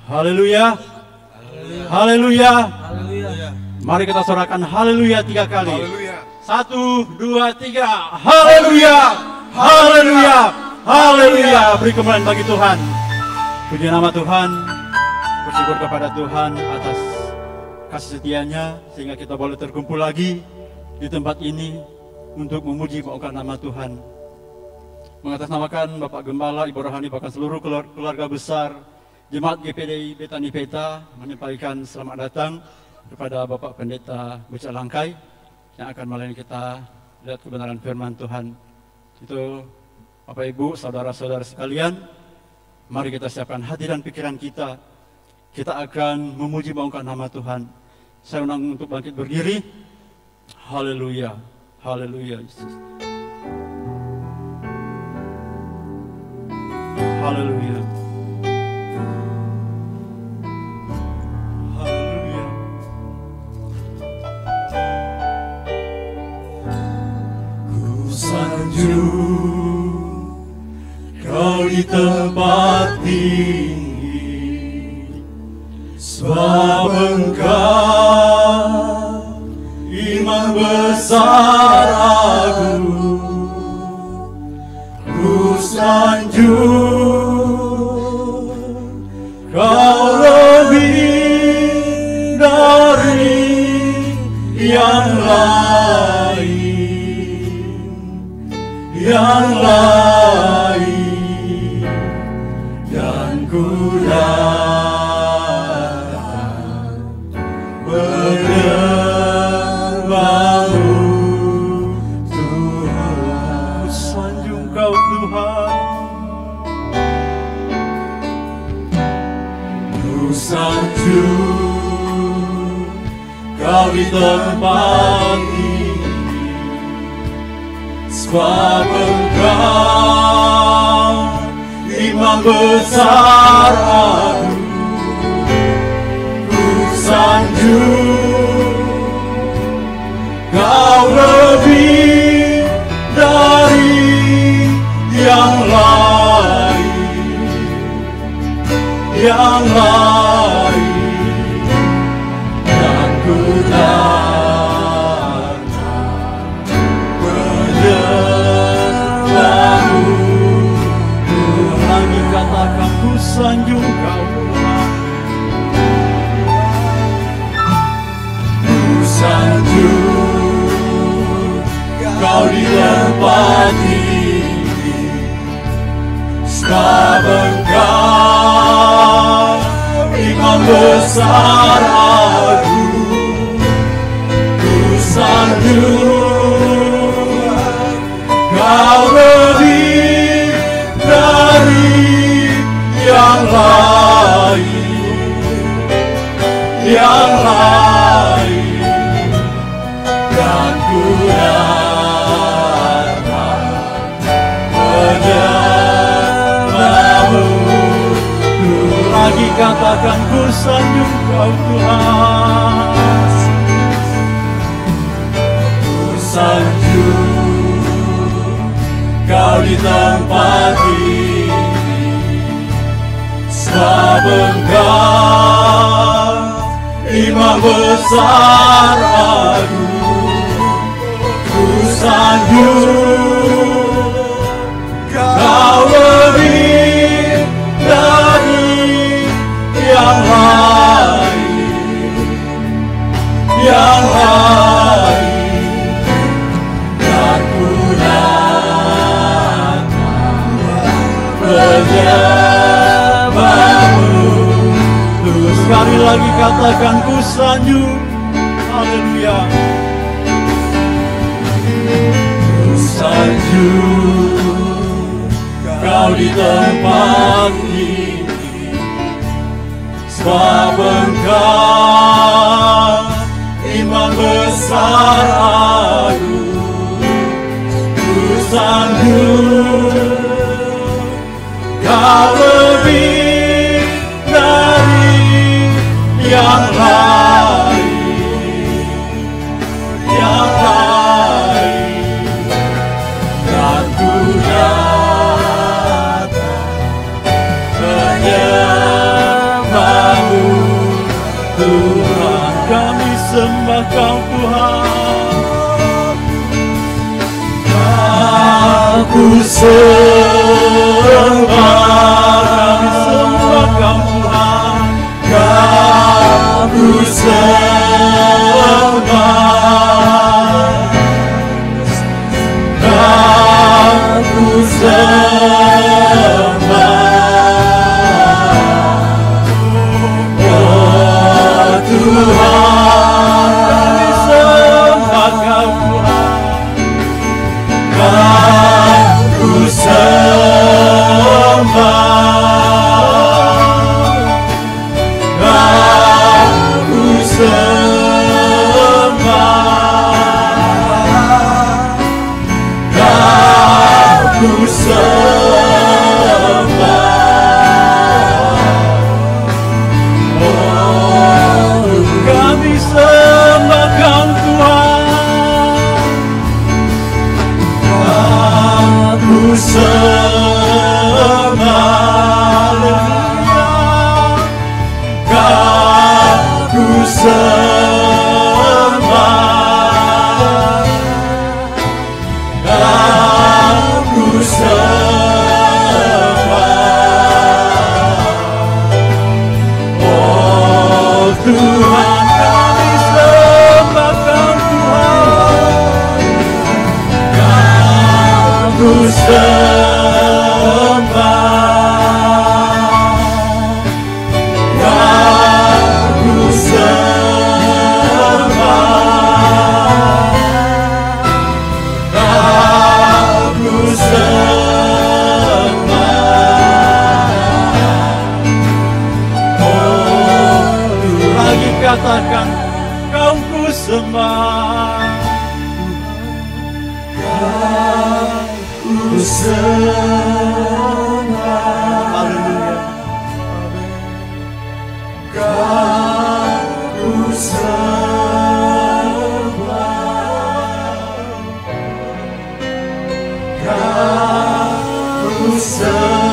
Haleluya. Haleluya. Mari kita sorakan haleluya 3 kali. 1, 2, 3. Haleluya. Haleluya. Haleluya. Beri kemuliaan bagi Tuhan. Puji nama Tuhan. Bersyukur kepada Tuhan atas kasih setianya sehingga kita boleh terkumpul lagi di tempat ini untuk memuji mengangkat nama Tuhan. Mengatasnamakan Bapak Gembala, Ibu Rohani, bahkan seluruh keluarga besar Jemaat GPDI Betani Peta menyampaikan selamat datang kepada Bapak Pendeta Buca Langkai yang akan melayani kita lihat kebenaran firman Tuhan. Itu Bapak Ibu, saudara-saudara sekalian, mari kita siapkan hati dan pikiran kita. Kita akan memuji mengangkat nama Tuhan. Saya undang untuk bangkit berdiri. Haleluya. Haleluya Yesus. Haleluya. Kau di tempat tinggi, sebab Engkau Imam besar agung. Ku sanjung Kau lebih dari yang lain. Yang lain, dan ku datang menyembah-Mu Tuhan. Sanjung Kau Tuhan, ku sanjung Kau di tempat ini. Sebab Engkau Imam besar agung. Ku sanjung Kau lebih dari yang lain. Yang lain, dan ku katakan ku sanjung Kau Tuhan. Ku sanjung Kau di tempat ini. Sebab Engkau Imam besar agung. Ku sanjung Kau lebih dari yang lain, yang lain, dan ku datang menyembah-Mu. Ku lagi katakan ku sanjung Kau Tuhan. Ku sanjung Kau di tempat ini. Sebab Engkau Imam besar agung. Ku sanjung Kau lebih dari yang lain. Yang lain, dan ku datang terus sekali lagi katakan ku sanjung. Haleluya. Ku sanjung Kau di tempat ini. Sebab Engkau Imam besar agung. Ku sanjung Kau lebih dari yang lain, yang lain, dan ku datang menyembah. Katakan kau ku sembah, kau ku sembah, haleluya, kau ku sembah, kau ku sembah.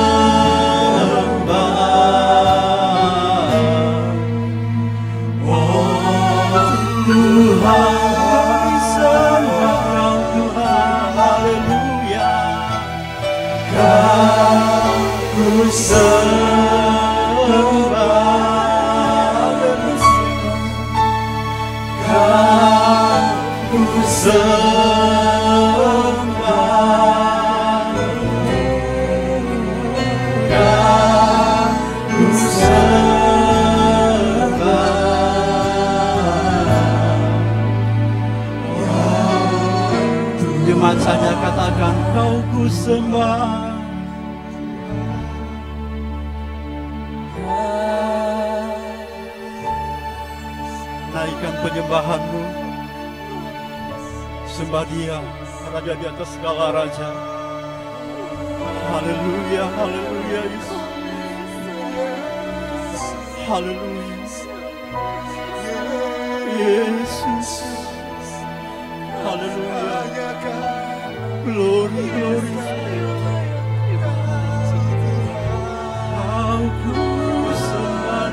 Jemaat saja katakan kau ku sembah. Naikkan penyembahanmu, sembah Dia, Raja di atas segala raja. Haleluya, haleluya, Yesus. Haleluya, Yesus. Haleluya, glory, glory. Aku sembah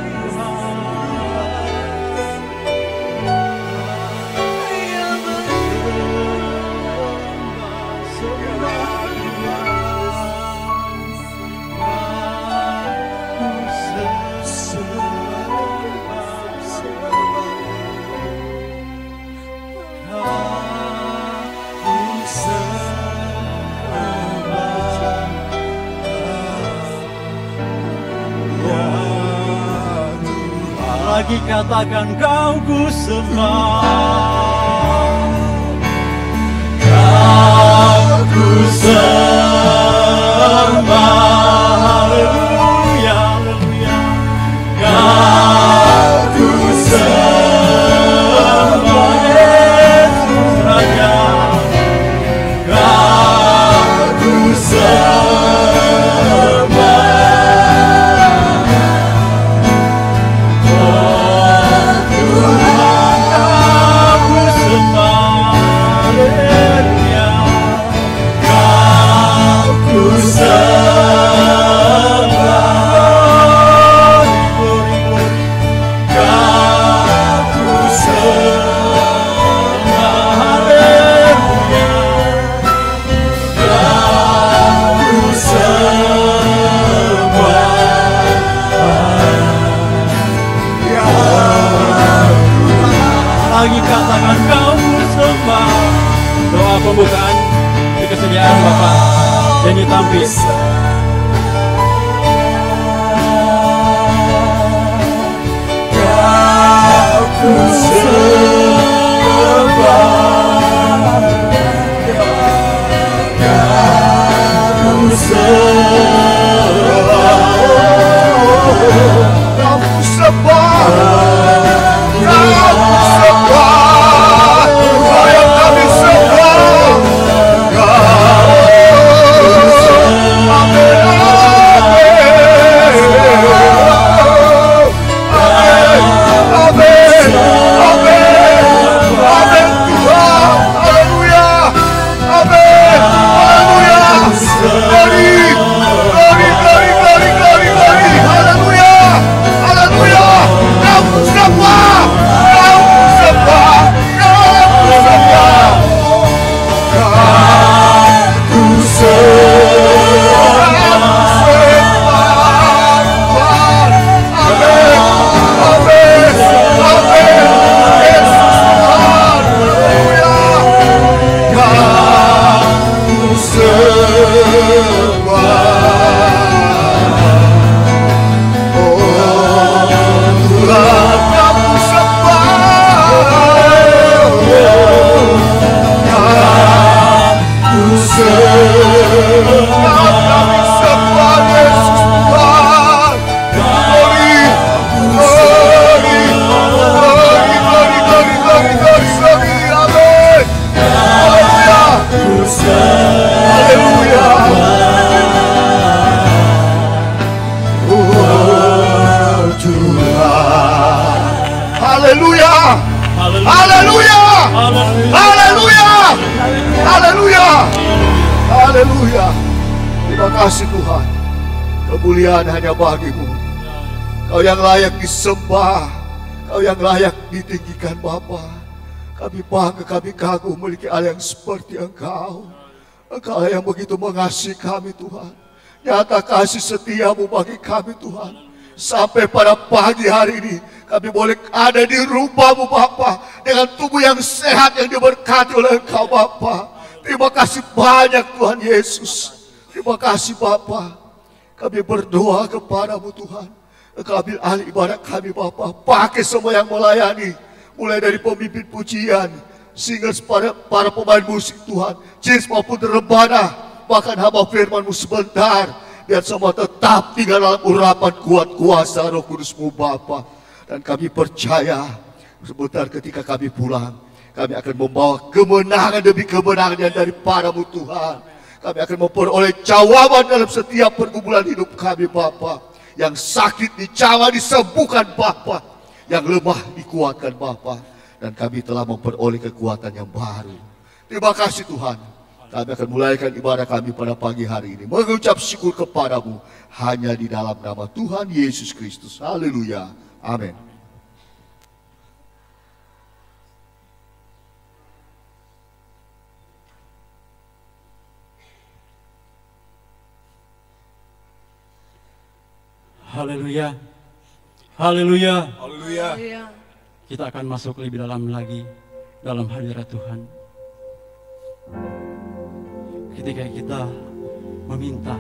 lagi katakan kau ku sembah, kau ku sembah, haleluya, haleluya, kau ku sembah, Yesus Raja, kau ku sembah. Kau kasih Tuhan. Kemuliaan hanya bagi-Mu. Kau yang layak disembah, Kau yang layak ditinggikan Bapa. Kami bangga, kami kagum memiliki Allah yang seperti Engkau. Engkau yang begitu mengasihi kami Tuhan. Nyata kasih setia-Mu bagi kami Tuhan. Sampai pada pagi hari ini kami boleh ada di rumah-Mu Bapa, dengan tubuh yang sehat yang diberkati oleh Engkau Bapa. Terima kasih banyak Tuhan Yesus. Terima kasih Bapa. Kami berdoa kepada-Mu Tuhan. Engkau ambil alih ibadat kami Bapa. Pakai semua yang melayani, mulai dari pemimpin pujian, singers, para pemain musik Tuhan, jazz maupun rebana, bahkan hamba firman-Mu sebentar, biar semua tetap tinggal dalam urapan kuat kuasa Roh Kudus-Mu Bapa. Dan kami percaya sebentar ketika kami pulang, kami akan membawa kemenangan demi kemenangan yang daripada-Mu Tuhan. Kami akan memperoleh jawaban dalam setiap pergumulan hidup kami Bapa. Yang sakit dijamah disembuhkan Bapa, yang lemah dikuatkan Bapa. Dan kami telah memperoleh kekuatan yang baru. Terima kasih Tuhan. Kami akan mulaikan ibadah kami pada pagi hari ini, mengucap syukur kepada-Mu hanya di dalam nama Tuhan Yesus Kristus. Haleluya. Amin. Haleluya. Haleluya. Haleluya. Kita akan masuk lebih dalam lagi dalam hadirat Tuhan. Ketika kita meminta,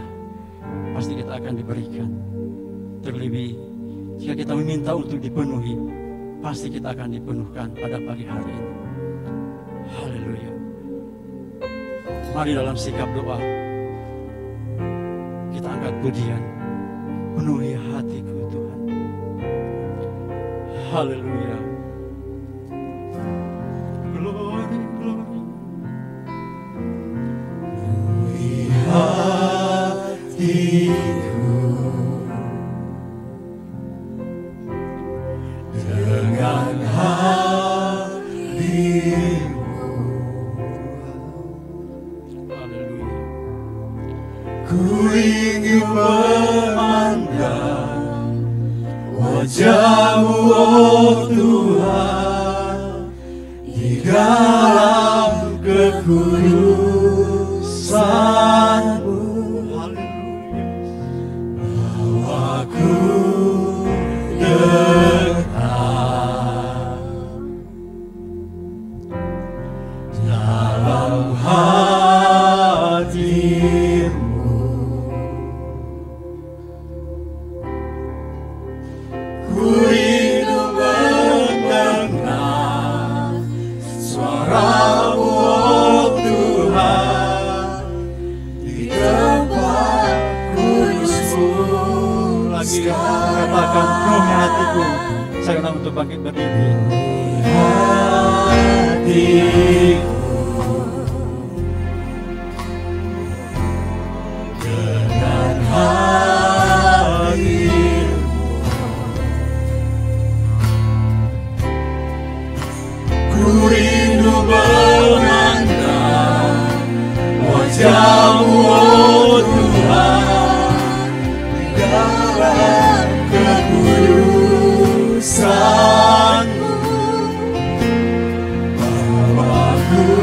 pasti kita akan diberikan. Terlebih jika kita meminta untuk dipenuhi, pasti kita akan dipenuhkan pada pagi hari ini. Haleluya. Mari dalam sikap doa kita angkat pujian. Penuhi hatiku Tuhan. Haleluya. Glory, glory. Penuhi hatiku dengan hadirat-Mu. Haleluya. Ku ingin memandang wajah-Mu, oh Tuhan, di dalam kekudusan-Mu. Haleluya. Bawaku dekat dalam hati-Mu. Ku ingin mendengar suara-Mu, oh Tuhan, di tempat kudus-Mu. Lagi katakan penuhi hatiku. Saya kata untuk bangkit berdiri. Hatiku dengan hadirat. Ku rindu memandang wajah-Mu, oh Tuhan, di dalam kekudusan-Mu. Bawaku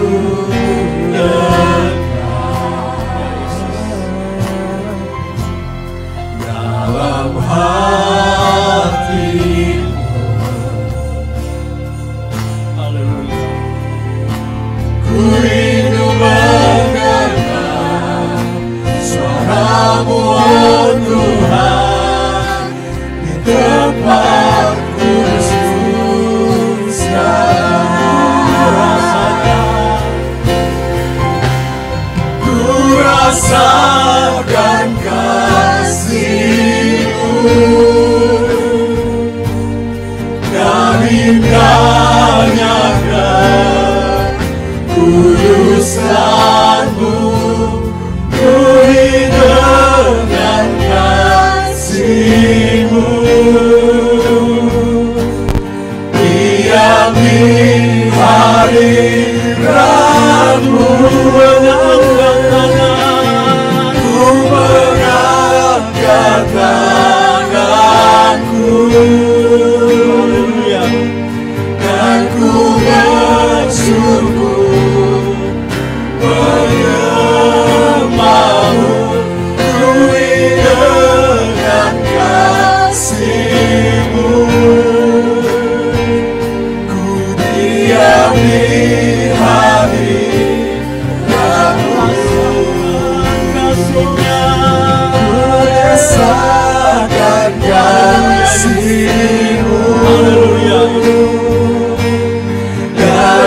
kasih-Mu. Haleluya.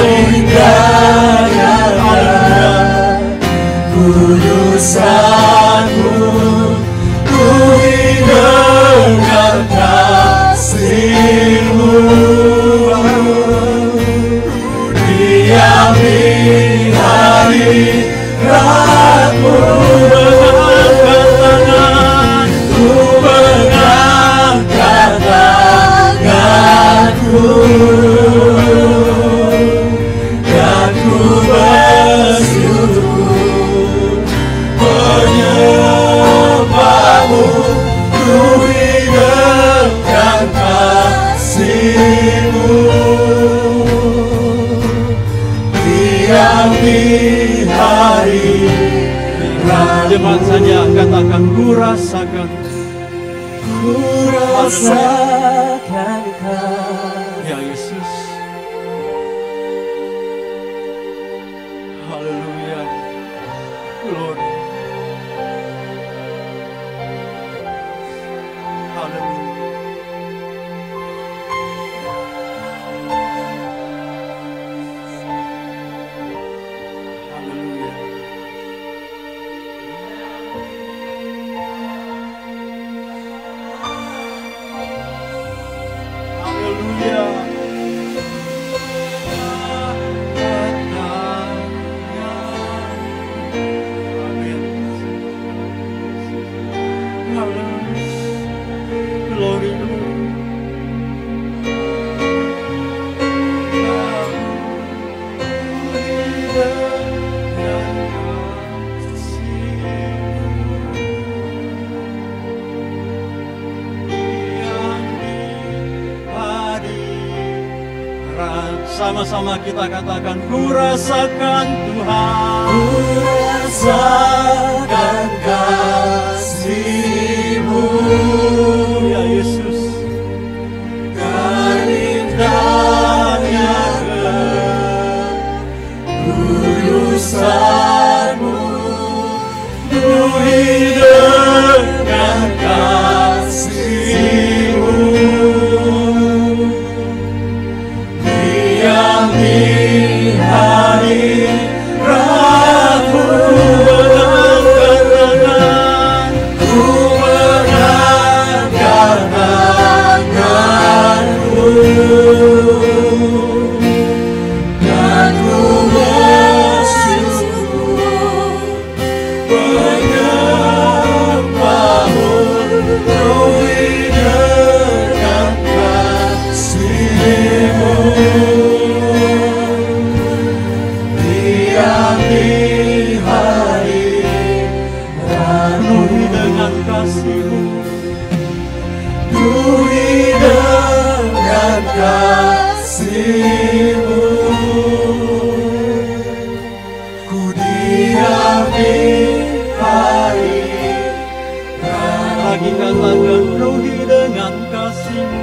Indahnya kudusan-Mu, ku dengan kasih-Mu. Diami hadirat-Mu, ku mengangkat tanganku. Jemaat saja katakan ku rasakan, ku rasakan Kau, ya Yesus. Haleluya. Glory. Haleluya. Sama-sama kita katakan ku rasakan Tuhan, ku rasakan kasih-Mu, ya Yesus. Indahnya kudusan-Mu, penuhi dengan kasih-Mu. Hadirat-Mu, ku mengangkat tanganku, dan ku bersyukur menyembah-Mu, penuhi dengan kasih-Mu. Penuhi dengan kasih-Mu, penuhi dengan kasih-Mu, ku diami hadirat. lagi katakan penuhi dengan kasih-Mu,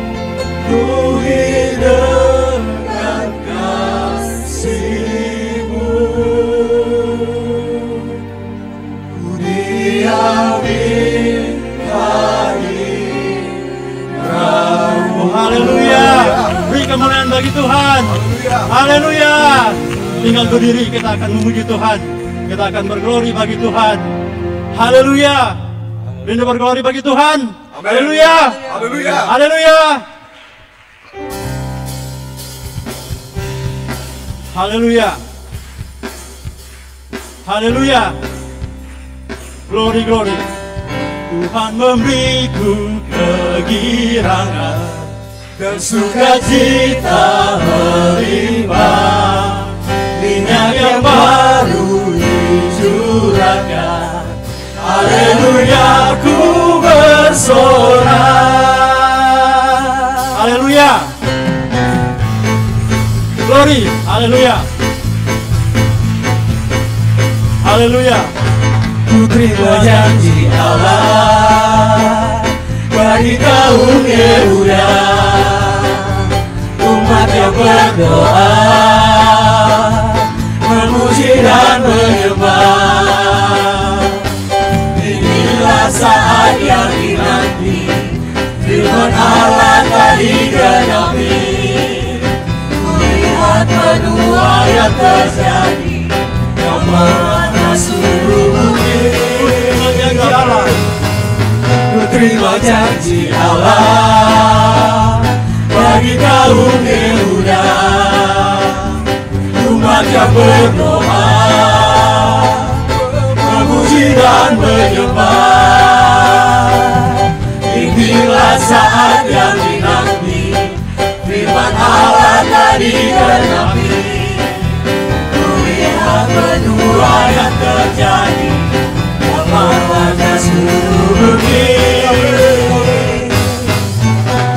Penuhi dengan kasih-Mu, ku diami hadirat. Oh, haleluya. Beri kemuliaan bagi Tuhan. Haleluya. Tinggal berdiri, kita akan memuji Tuhan. Kita akan berglori bagi Tuhan. Haleluya. Rindu berglori bagi Tuhan. Haleluya. Haleluya. Haleluya. Haleluya. Haleluya. Glory, glory. Tuhan memberiku kegirangan Dan sukacita melimpah, minyak yang baru dicurahkan. Haleluya, ku bersorak. Haleluya. Glory. Haleluya. Haleluya. Ku terima janji Allah bagi kaum Yehuda, umat yang berdoa, memuji dan menyembah. Inilah saat yang dinanti, firman Allah terima janji Allah bagi kaum Yehuda. Umat yang berdoa, memuji dan menyembah. Inilah saat yang dinanti, firman Allah tadi digenapi. Kulihat penuaian yang terjadi pada seluruh bumi.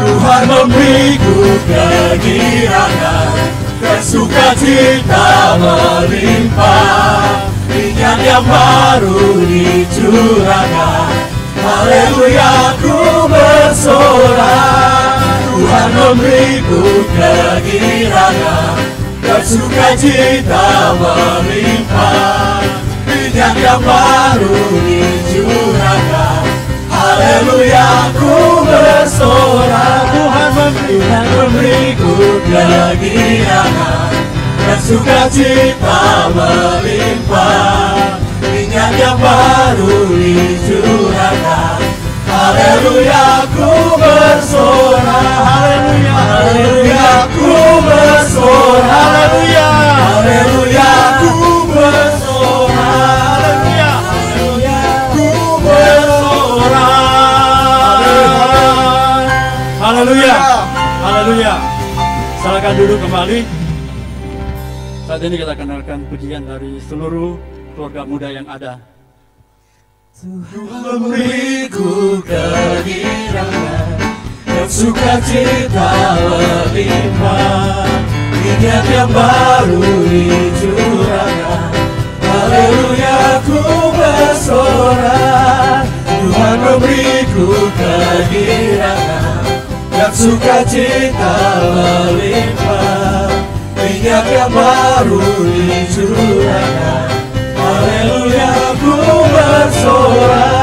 Tuhan memberiku kegirangan, sukacita melimpah, minyak yang baru dicurahkan. Haleluya, ku bersorak. Tuhan memberiku kegirangan, sukacita melimpah, minyak yang baru dicurahkan. Haleluya, ku bersorak. Tuhan memberiku kegirangan, sukacita melimpah, minyak yang baru dicurahkan. Haleluya, ku bersorak. Haleluya, haleluya, ku bersorak. Haleluya, haleluya, ku bersorak. Haleluya, haleluya, ku bersorak. Haleluya, haleluya. Silakan duduk kembali. Saat ini kita kenalkan pujian dari seluruh keluarga muda yang ada. Tuhan memberiku kegirangan, sukacita melimpah, minyak yang baru dicurahkan. Haleluya, ku bersorak. Tuhan memberiku kegirangan, sukacita melimpah, minyak yang baru dicurahkan. Haleluya, ku bersorak.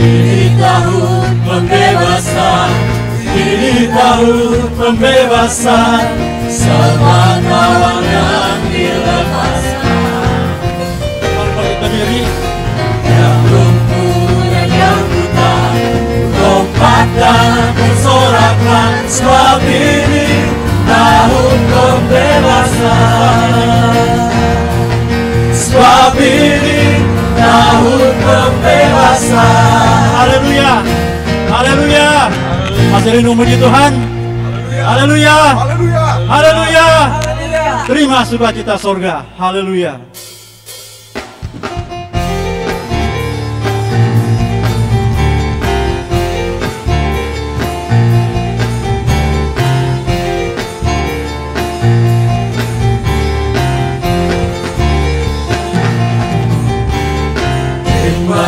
Ini tahun pembebasan, ini tahun pembebasan, semua tawanan dilepaskan. Kita diri. Yang lumpuh dan yang buta, lompat dan bersoraklah, sebab ini tahun pembebasan. Sebab ini tahun pembebasan. Haleluya. Haleluya. Masih rindu memuji Tuhan. Haleluya. Haleluya. Haleluya. Terima sukacita sorga. Haleluya.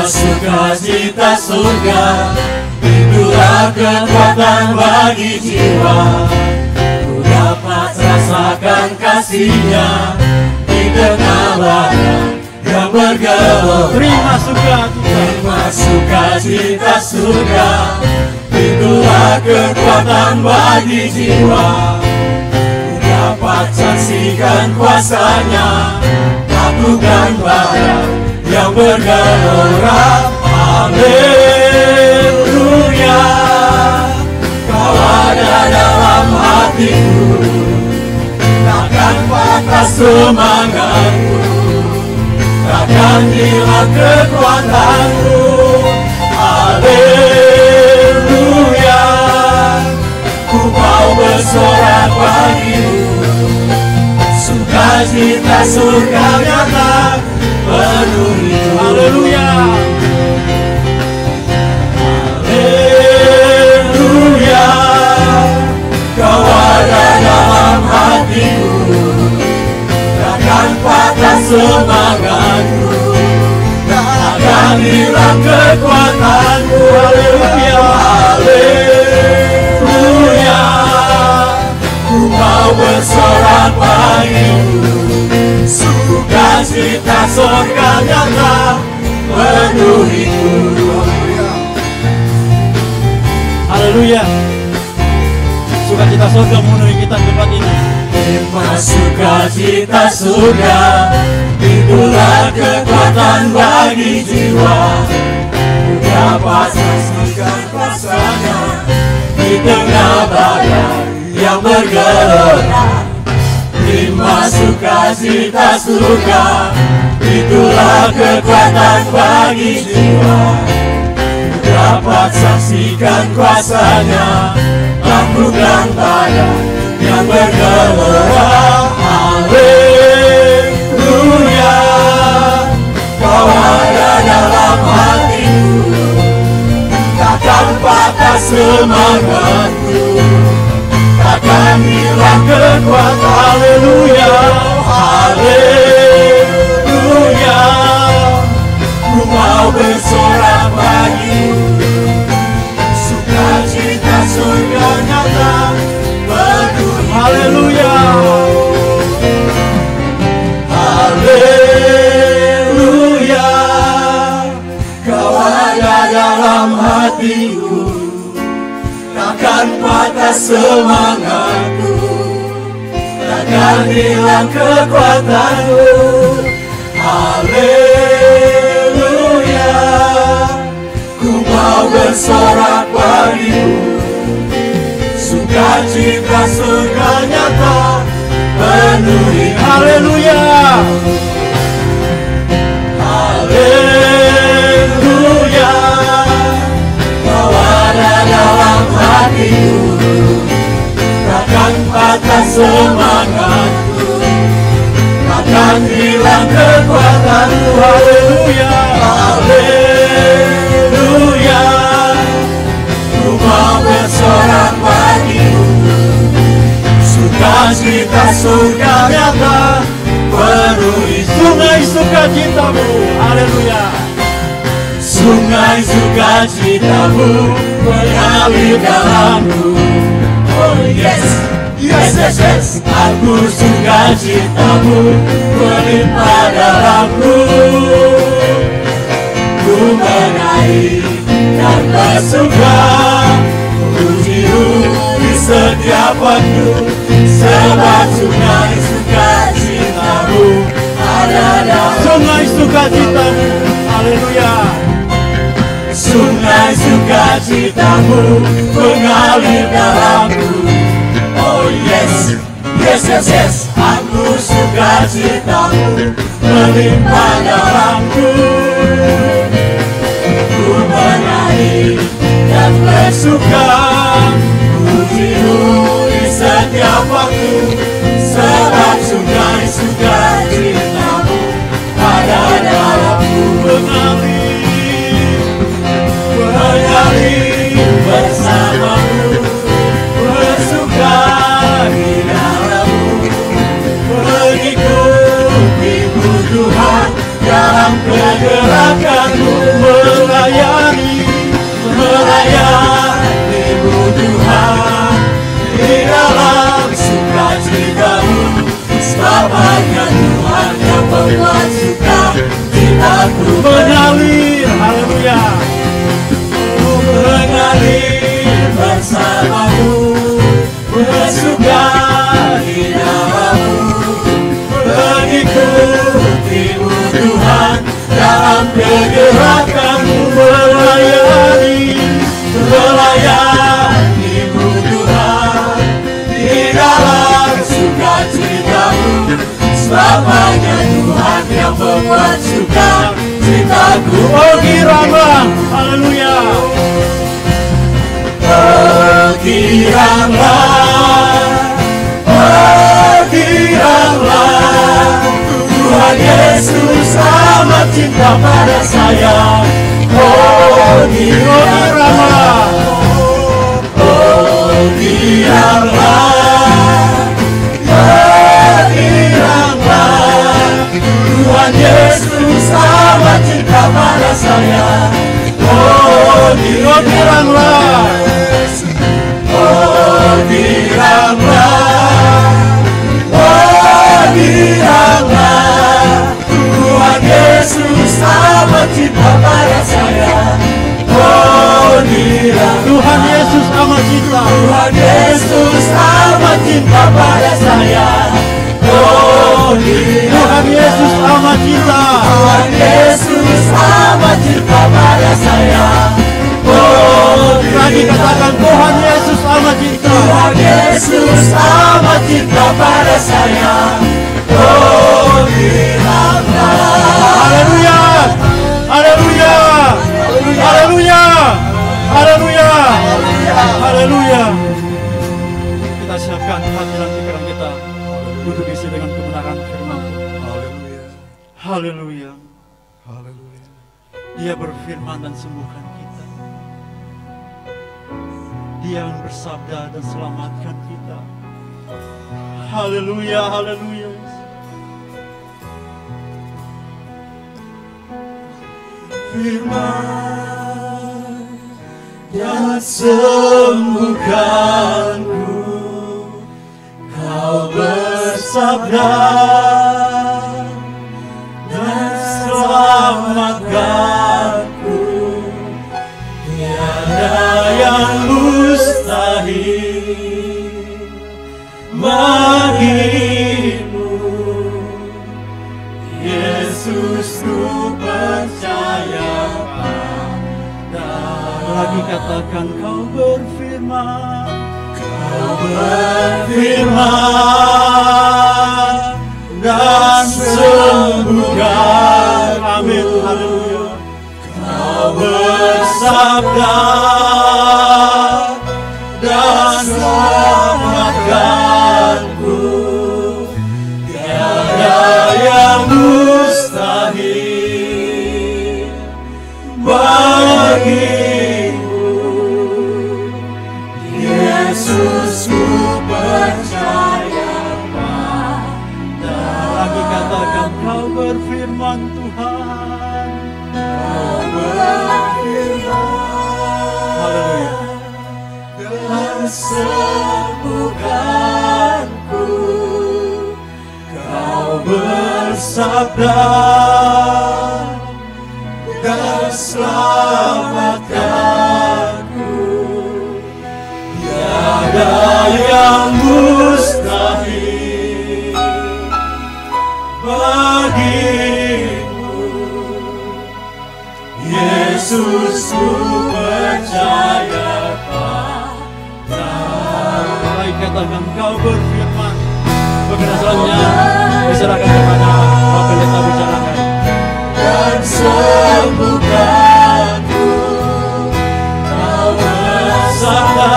Sukacita surga, itulah kekuatan bagi jiwa. Ku dapat rasakan kasih-Nya di tengah badai yang bergelora. Terima sukacita. Terima sukacita surga, itulah kekuatan bagi jiwa. Ku dapat saksikan kuasa-Nya, taklukkan badai yang bergelora. Haleluya, Kau ada dalam hatiku, takkan patah semangatku, takkan hilang kekuatanku. Haleluya, ku mau bersorak bagimu, sukacita surga nyata penuhi. Haleluya. Haleluya, Kau ada dalam hatiku, takkan patah semangatku, takkan hilang kekuatanku. Haleluya, haleluya, ku mau bersorak bagimu, sukacita surga nyata penuhiku. Haleluya. Sukacita surga memenuhi kita tempat ini. Terima sukacita surga, itulah kekuatan bagi jiwa. Ku dapat saksikan kuasa-Nya di tengah badai yang bergelora. Terima sukacita surga, itulah kekuatan bagi jiwa. Dapat saksikan kuasa-Nya, taklukkan badai yang bergelora. Haleluya, Kau ada dalam hatiku, takkan patah semangatku, takkan hilang kekuatan. Haleluya, haleluya, ku mau bersorak bagimu, sukacita surga nyata penuhi. Haleluya. Haleluya, Kau ada dalam hatiku, takkan patah semangatku, takkan hilang kekuatanku. Haleluya, ku mau bersorak bagimu, sukacita surga nyata penuhi. Haleluya. Haleluya, Kau ada dalam hatiku, takkan patah semangatku, takkan hilang kekuatanku. Haleluya, haleluya, ku mau bersorak bagimu, sukacita surga nyata penuhi. Sungai sukacitamu. Haleluya. Sungai sukacitamu mengalir dalamku. Oh yes, yes, yes, yes. Aku sukacitamu melimpah dalamku. Ku menaik bersuka, pujimu di setiap waktu, sebab sungai sukacitamu ada dalam. Sungai sukacitamu, haleluya. Sungai sukacitamu mengalir dalamku. Oh yes, yes, yes, yes. Aku sukacitamu melimpah dalamku. Ku menyanyi dan bersuka, pujimu di setiap waktu, sebab sungai sukacitamu ada dalamku. Mengalir bersamamu, bersuka di dalammu, mengikutimu Tuhan dalam pergerakanmu, melayanimu Tuhan di dalam sukacitamu, sebab hanya Tuhan yang membuat sukacitaku Mengalir, haleluya. Mengalir bersamamu, bersuka di dalammu, mengikutimu Tuhan dalam pergerakanmu, melayanimu Tuhan di dalam sukacitamu, sebab hanya Tuhan yang membuat sukacitaku. Oh girama, haleluya. Bergiranglah, Tuhan Yesus amat cinta pada saya. Oh giranglah, oh giranglah, bergiranglah, Tuhan Yesus amat cinta pada saya. Oh giranglah, oh giranglah, Tuhan Yesus amat cinta pada saya. Oh giranglah, Tuhan Yesus amat cinta. Tuhan Yesus amat cinta pada saya. Oh giranglah, Tuhan Yesus amat cinta. Tuhan Yesus amat cinta pada saya. Oh Lagi katakan Tuhan Yesus amat cinta. Tuhan Yesus amat cinta pada saya. Oh giranglah, Haleluya. Haleluya. Haleluya. Haleluya. Haleluya. Kita siapkan hati dan pikiran kita untuk isi dengan kebenaran firman Tuhan. Haleluya. Haleluya. Dia berfirman dan sembuhkan kita. Dia yang bersabda dan selamatkan kita. Haleluya, haleluya. firman dan sembuhkanku. Kau bersabda dan selamatkanku. Tiada yang mustahil bagimu, Yesus, ku percaya pada. Lagi katakan kau berfirman, Kau berfirman dan sembuhkan. amin, haleluya. Kau bersabda dan selamatkanku. Tiada yang mustahil bagimu, Yesus, ku percaya pada. Lagi katakan kau berfirman Tuhan. Kau berfirman Haleluya. dan sembuhkanku. Kau bersabda dan selamatkan. yang mustahil bagimu. Yesus, ku percaya pada. Mari katakan kau berfirman. Berkenan selanjutnya diserahkan kepada Bapak Pendeta bicarakan. Dan sembuhkanku, kau bersabda,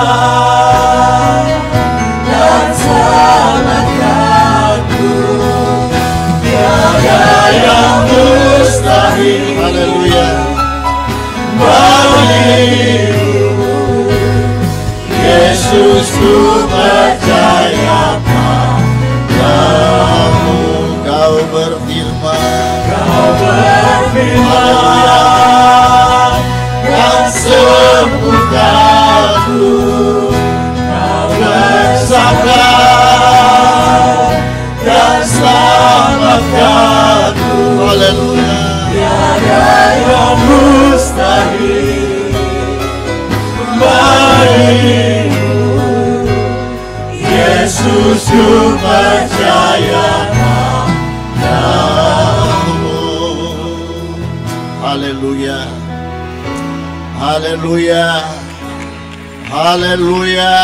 dan selamatkanku, tiada yang mustahil. Haleluya. Bagimu, Yesus, ku percaya padamu. Kau berfirman, Kau berfirman, dan sembuhkanku, kau bersabda, dan selamatkanku. haleluya. Tiada yang mustahil bagimu. Yesus, ku percaya padamu. Haleluya. Haleluya. Haleluya.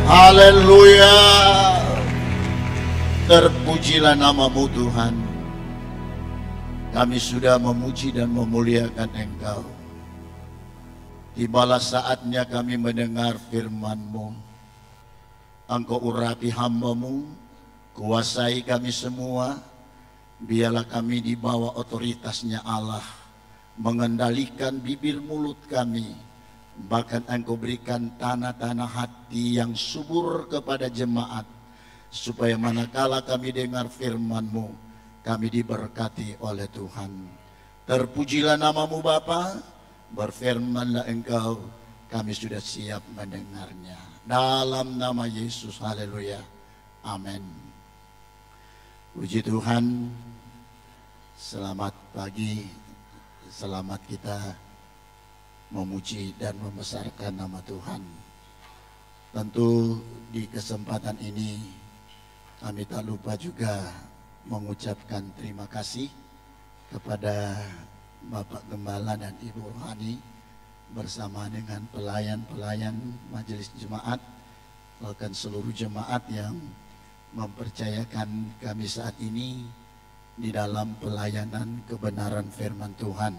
Haleluya. Terpujilah namamu Tuhan. Kami sudah memuji dan memuliakan Engkau. Tibalah saatnya kami mendengar firman-Mu. Engkau urapi hamba-Mu, kuasai kami semua. Biarlah kami di bawah otoritasnya Allah, mengendalikan bibir mulut kami. Bahkan Engkau berikan tanah-tanah hati yang subur kepada jemaat, supaya manakala kami dengar firman-Mu, kami diberkati oleh Tuhan. Terpujilah namamu Bapa, berfirmanlah Engkau, kami sudah siap mendengarnya. Dalam nama Yesus, haleluya, amin. Puji Tuhan, selamat pagi, selamat kita memuji dan membesarkan nama Tuhan. Tentu di kesempatan ini kami tak lupa juga mengucapkan terima kasih kepada Bapak Gembala dan Ibu Rohani bersama dengan pelayan-pelayan majelis jemaat, bahkan seluruh jemaat yang mempercayakan kami saat ini di dalam pelayanan kebenaran firman Tuhan.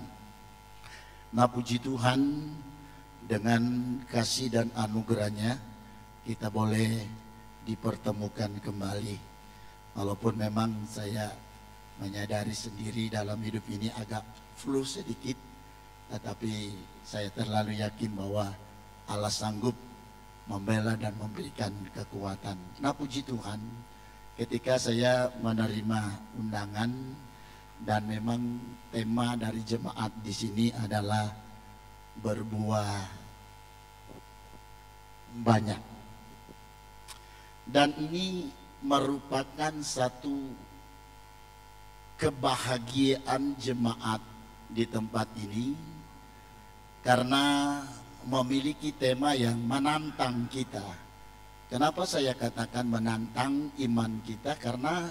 Nah, puji Tuhan, dengan kasih dan anugerahnya kita boleh dipertemukan kembali. Walaupun memang saya menyadari sendiri dalam hidup ini agak flu sedikit, tetapi saya terlalu yakin bahwa Allah sanggup membela dan memberikan kekuatan. Nah, puji Tuhan, ketika saya menerima undangan dan memang tema dari jemaat di sini adalah berbuah banyak. Dan ini merupakan satu kebahagiaan jemaat di tempat ini karena memiliki tema yang menantang kita. Kenapa saya katakan menantang iman kita? Karena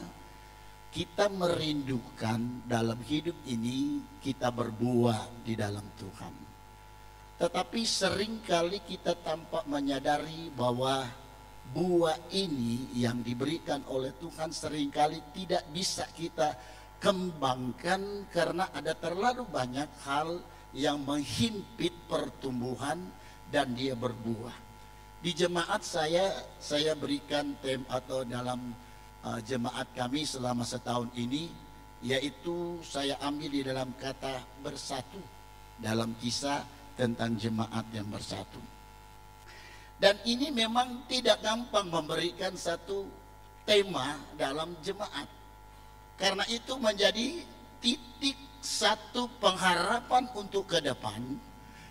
kita merindukan dalam hidup ini kita berbuah di dalam Tuhan. Tetapi seringkali kita tampak menyadari bahwa buah ini yang diberikan oleh Tuhan seringkali tidak bisa kita kembangkan karena ada terlalu banyak hal yang menghimpit pertumbuhan dan dia berbuah. Di jemaat saya berikan atau dalam jemaat kami selama setahun ini, yaitu saya ambil di dalam kata bersatu dalam kisah tentang jemaat yang bersatu. Dan ini memang tidak gampang memberikan satu tema dalam jemaat. Karena itu menjadi titik satu pengharapan untuk ke depan.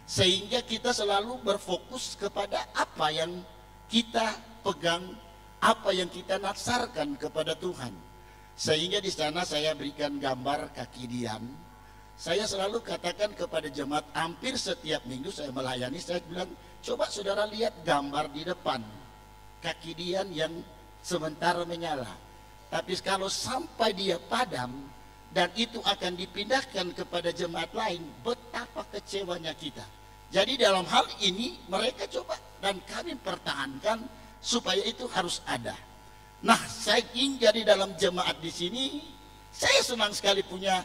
Sehingga kita selalu berfokus kepada apa yang kita pegang, apa yang kita naksarkan kepada Tuhan. Sehingga di sana saya berikan gambar kaki Dian. Saya selalu katakan kepada jemaat, hampir setiap minggu saya melayani, saya bilang, coba saudara lihat gambar di depan, kaki Dian yang sementara menyala. Tapi kalau sampai dia padam, dan itu akan dipindahkan kepada jemaat lain, betapa kecewanya kita. Jadi dalam hal ini, mereka coba dan kami pertahankan, supaya itu harus ada. Nah, saya ingin jadi dalam jemaat di sini, saya senang sekali punya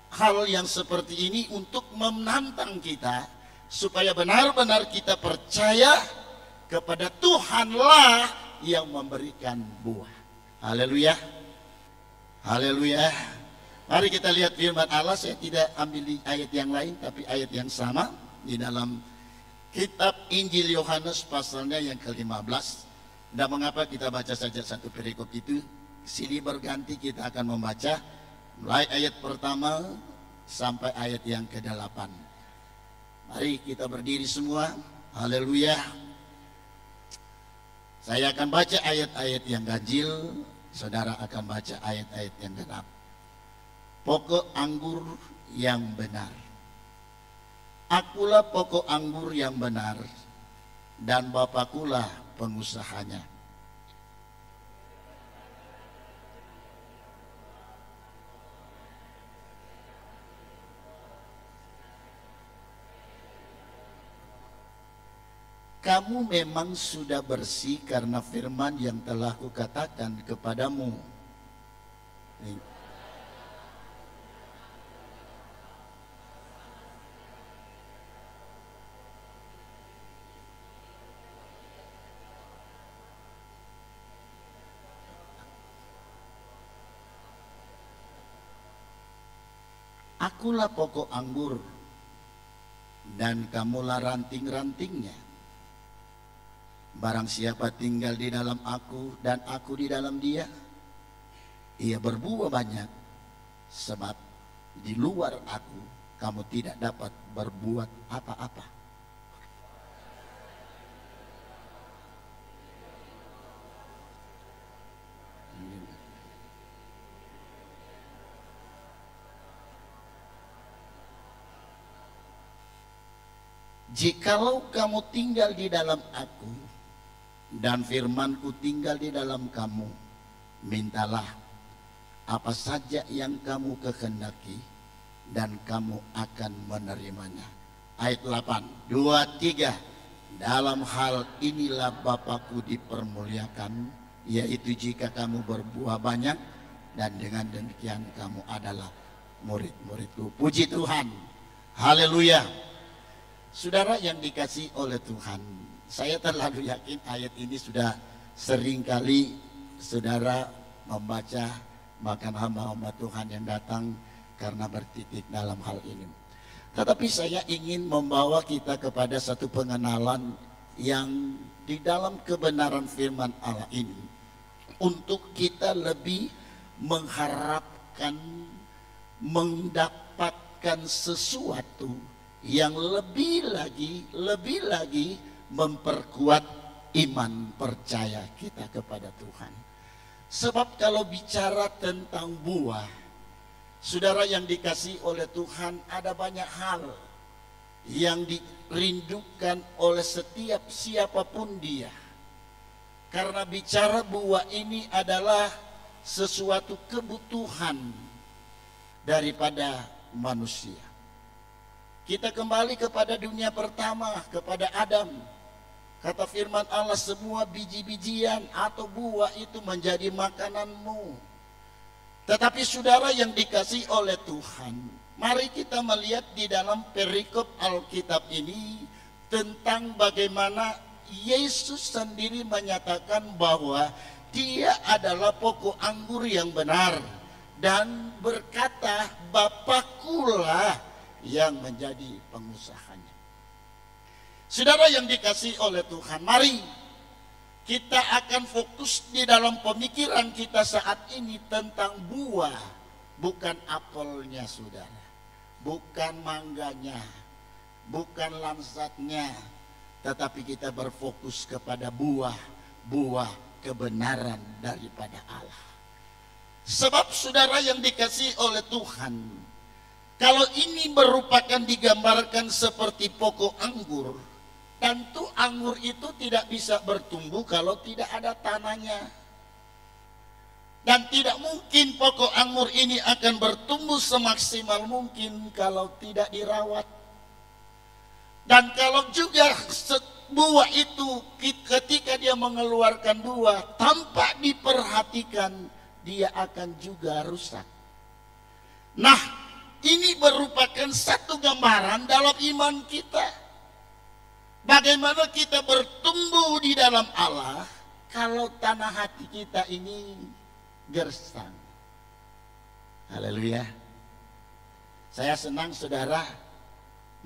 hal yang seperti ini untuk menantang kita supaya benar-benar kita percaya kepada Tuhanlah yang memberikan buah. Haleluya. Haleluya. Mari kita lihat firman Allah. Saya tidak ambil ayat yang lain tapi ayat yang sama di dalam kitab Injil Yohanes pasalnya yang ke-15. Dan mengapa kita baca saja satu perikop itu? Silih berganti kita akan membaca mulai ayat pertama sampai ayat yang ke-8. Mari kita berdiri semua. Haleluya. Saya akan baca ayat-ayat yang ganjil, saudara akan baca ayat-ayat yang genap. Pokok anggur yang benar. Akulah pokok anggur yang benar, dan Bapakulah pengusahanya. Kamu memang sudah bersih karena firman yang telah kukatakan kepadamu. Akulah pokok anggur dan kamulah ranting-rantingnya. Barang siapa tinggal di dalam aku dan aku di dalam dia, ia berbuah banyak, sebab di luar aku kamu tidak dapat berbuat apa-apa. Jikalau kamu tinggal di dalam aku dan firmanku tinggal di dalam kamu, mintalah apa saja yang kamu kehendaki dan kamu akan menerimanya. Ayat 8, 2, 3. Dalam hal inilah Bapakku dipermuliakan, yaitu jika kamu berbuah banyak, dan dengan demikian kamu adalah murid-muridku. Puji Tuhan. Haleluya. Saudara yang dikasihi oleh Tuhan, saya terlalu yakin ayat ini sudah sering kali saudara membaca, bahkan hamba-hamba Tuhan yang datang karena bertitik dalam hal ini. Tetapi saya ingin membawa kita kepada satu pengenalan yang di dalam kebenaran firman Allah ini, untuk kita lebih mengharapkan mendapatkan sesuatu yang lebih lagi memperkuat iman percaya kita kepada Tuhan. Sebab kalau bicara tentang buah, saudara yang dikasihi oleh Tuhan, ada banyak hal yang dirindukan oleh setiap siapapun dia. Karena bicara buah ini adalah sesuatu kebutuhan daripada manusia. Kita kembali kepada dunia pertama, kepada Adam. Kata firman Allah, semua biji-bijian atau buah itu menjadi makananmu. Tetapi saudara yang dikasihi oleh Tuhan, mari kita melihat di dalam perikop Alkitab ini tentang bagaimana Yesus sendiri menyatakan bahwa Dia adalah pokok anggur yang benar, dan berkata, Bapakulah yang menjadi pengusahanya. Saudara yang dikasihi oleh Tuhan, mari kita akan fokus di dalam pemikiran kita saat ini tentang buah, bukan apelnya saudara, bukan mangganya, bukan lansatnya, tetapi kita berfokus kepada buah kebenaran daripada Allah. Sebab saudara yang dikasihi oleh Tuhan, Kalau ini merupakan digambarkan seperti pokok anggur, tentu anggur itu tidak bisa bertumbuh kalau tidak ada tanahnya. Dan tidak mungkin pokok anggur ini akan bertumbuh semaksimal mungkin kalau tidak dirawat. Dan kalau juga buah itu ketika dia mengeluarkan buah tanpa diperhatikan, dia akan juga rusak. Nah, ini merupakan satu gambaran dalam iman kita. Bagaimana kita bertumbuh di dalam Allah kalau tanah hati kita ini gersang. Haleluya. Saya senang saudara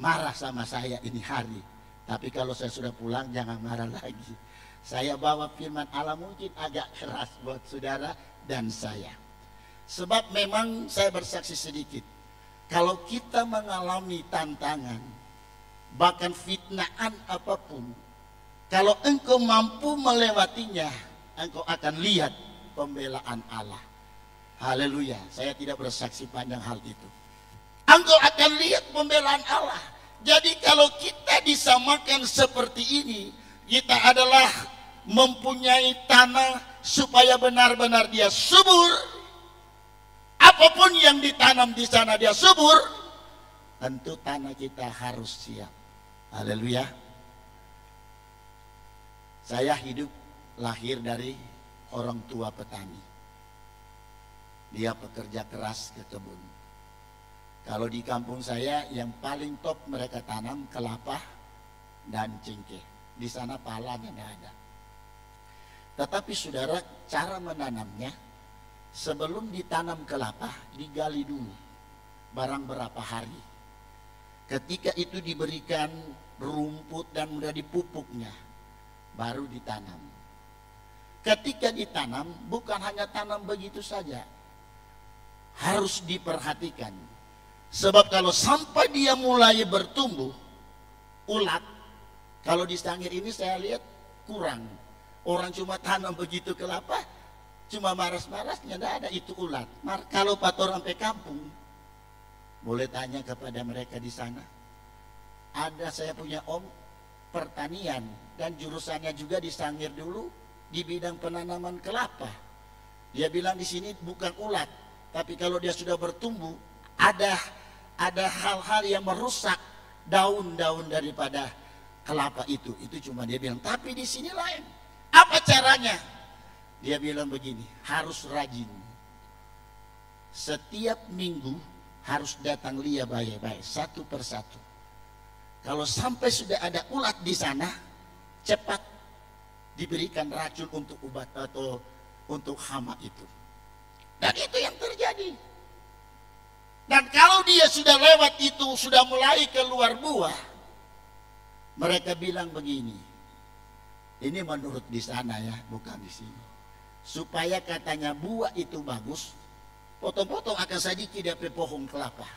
marah sama saya ini hari. Tapi kalau saya sudah pulang jangan marah lagi. Saya bawa firman Allah mungkin agak keras buat saudara dan saya. Sebab memang saya bersaksi sedikit. Kalau kita mengalami tantangan, bahkan fitnaan apapun, kalau engkau mampu melewatinya, engkau akan lihat pembelaan Allah. Haleluya. Saya tidak bersaksi panjang hal itu. Engkau akan lihat pembelaan Allah. Jadi kalau kita disamakan seperti ini, kita adalah mempunyai tanah supaya benar-benar dia subur. Apapun yang ditanam di sana dia subur. Tentu tanah kita harus siap. Haleluya. Saya hidup lahir dari orang tua petani. Dia pekerja keras ke kebun. Kalau di kampung saya yang paling top mereka tanam kelapa dan cengkeh. Di sana palanya nggak ada. Tetapi saudara, cara menanamnya sebelum ditanam kelapa digali dulu barang berapa hari. Ketika itu diberikan rumput dan mudah dipupuknya, baru ditanam. Ketika ditanam bukan hanya tanam begitu saja, harus diperhatikan. Sebab kalau sampai dia mulai bertumbuh, ulat, kalau di Sangir ini saya lihat kurang. Orang cuma tanam begitu kelapa, cuma maras-marasnya, tidak ada itu ulat. Kalau pator sampai kampung, boleh tanya kepada mereka di sana. Ada saya punya om pertanian dan jurusannya juga di Sangir dulu di bidang penanaman kelapa. Dia bilang di sini bukan ulat, tapi kalau dia sudah bertumbuh, ada hal-hal yang merusak daun-daun daripada kelapa itu. Itu cuma dia bilang. Tapi di sini lain. Apa caranya? Dia bilang begini, harus rajin. Setiap minggu harus datang lihat baik-baik satu persatu. Kalau sampai sudah ada ulat di sana, cepat diberikan racun untuk obat atau untuk hama itu. Dan itu yang terjadi. Dan kalau dia sudah lewat itu, sudah mulai keluar buah, mereka bilang begini, ini menurut di sana ya, bukan di sini. Supaya katanya buah itu bagus, potong-potong akan sedikit dari pohon kelapa.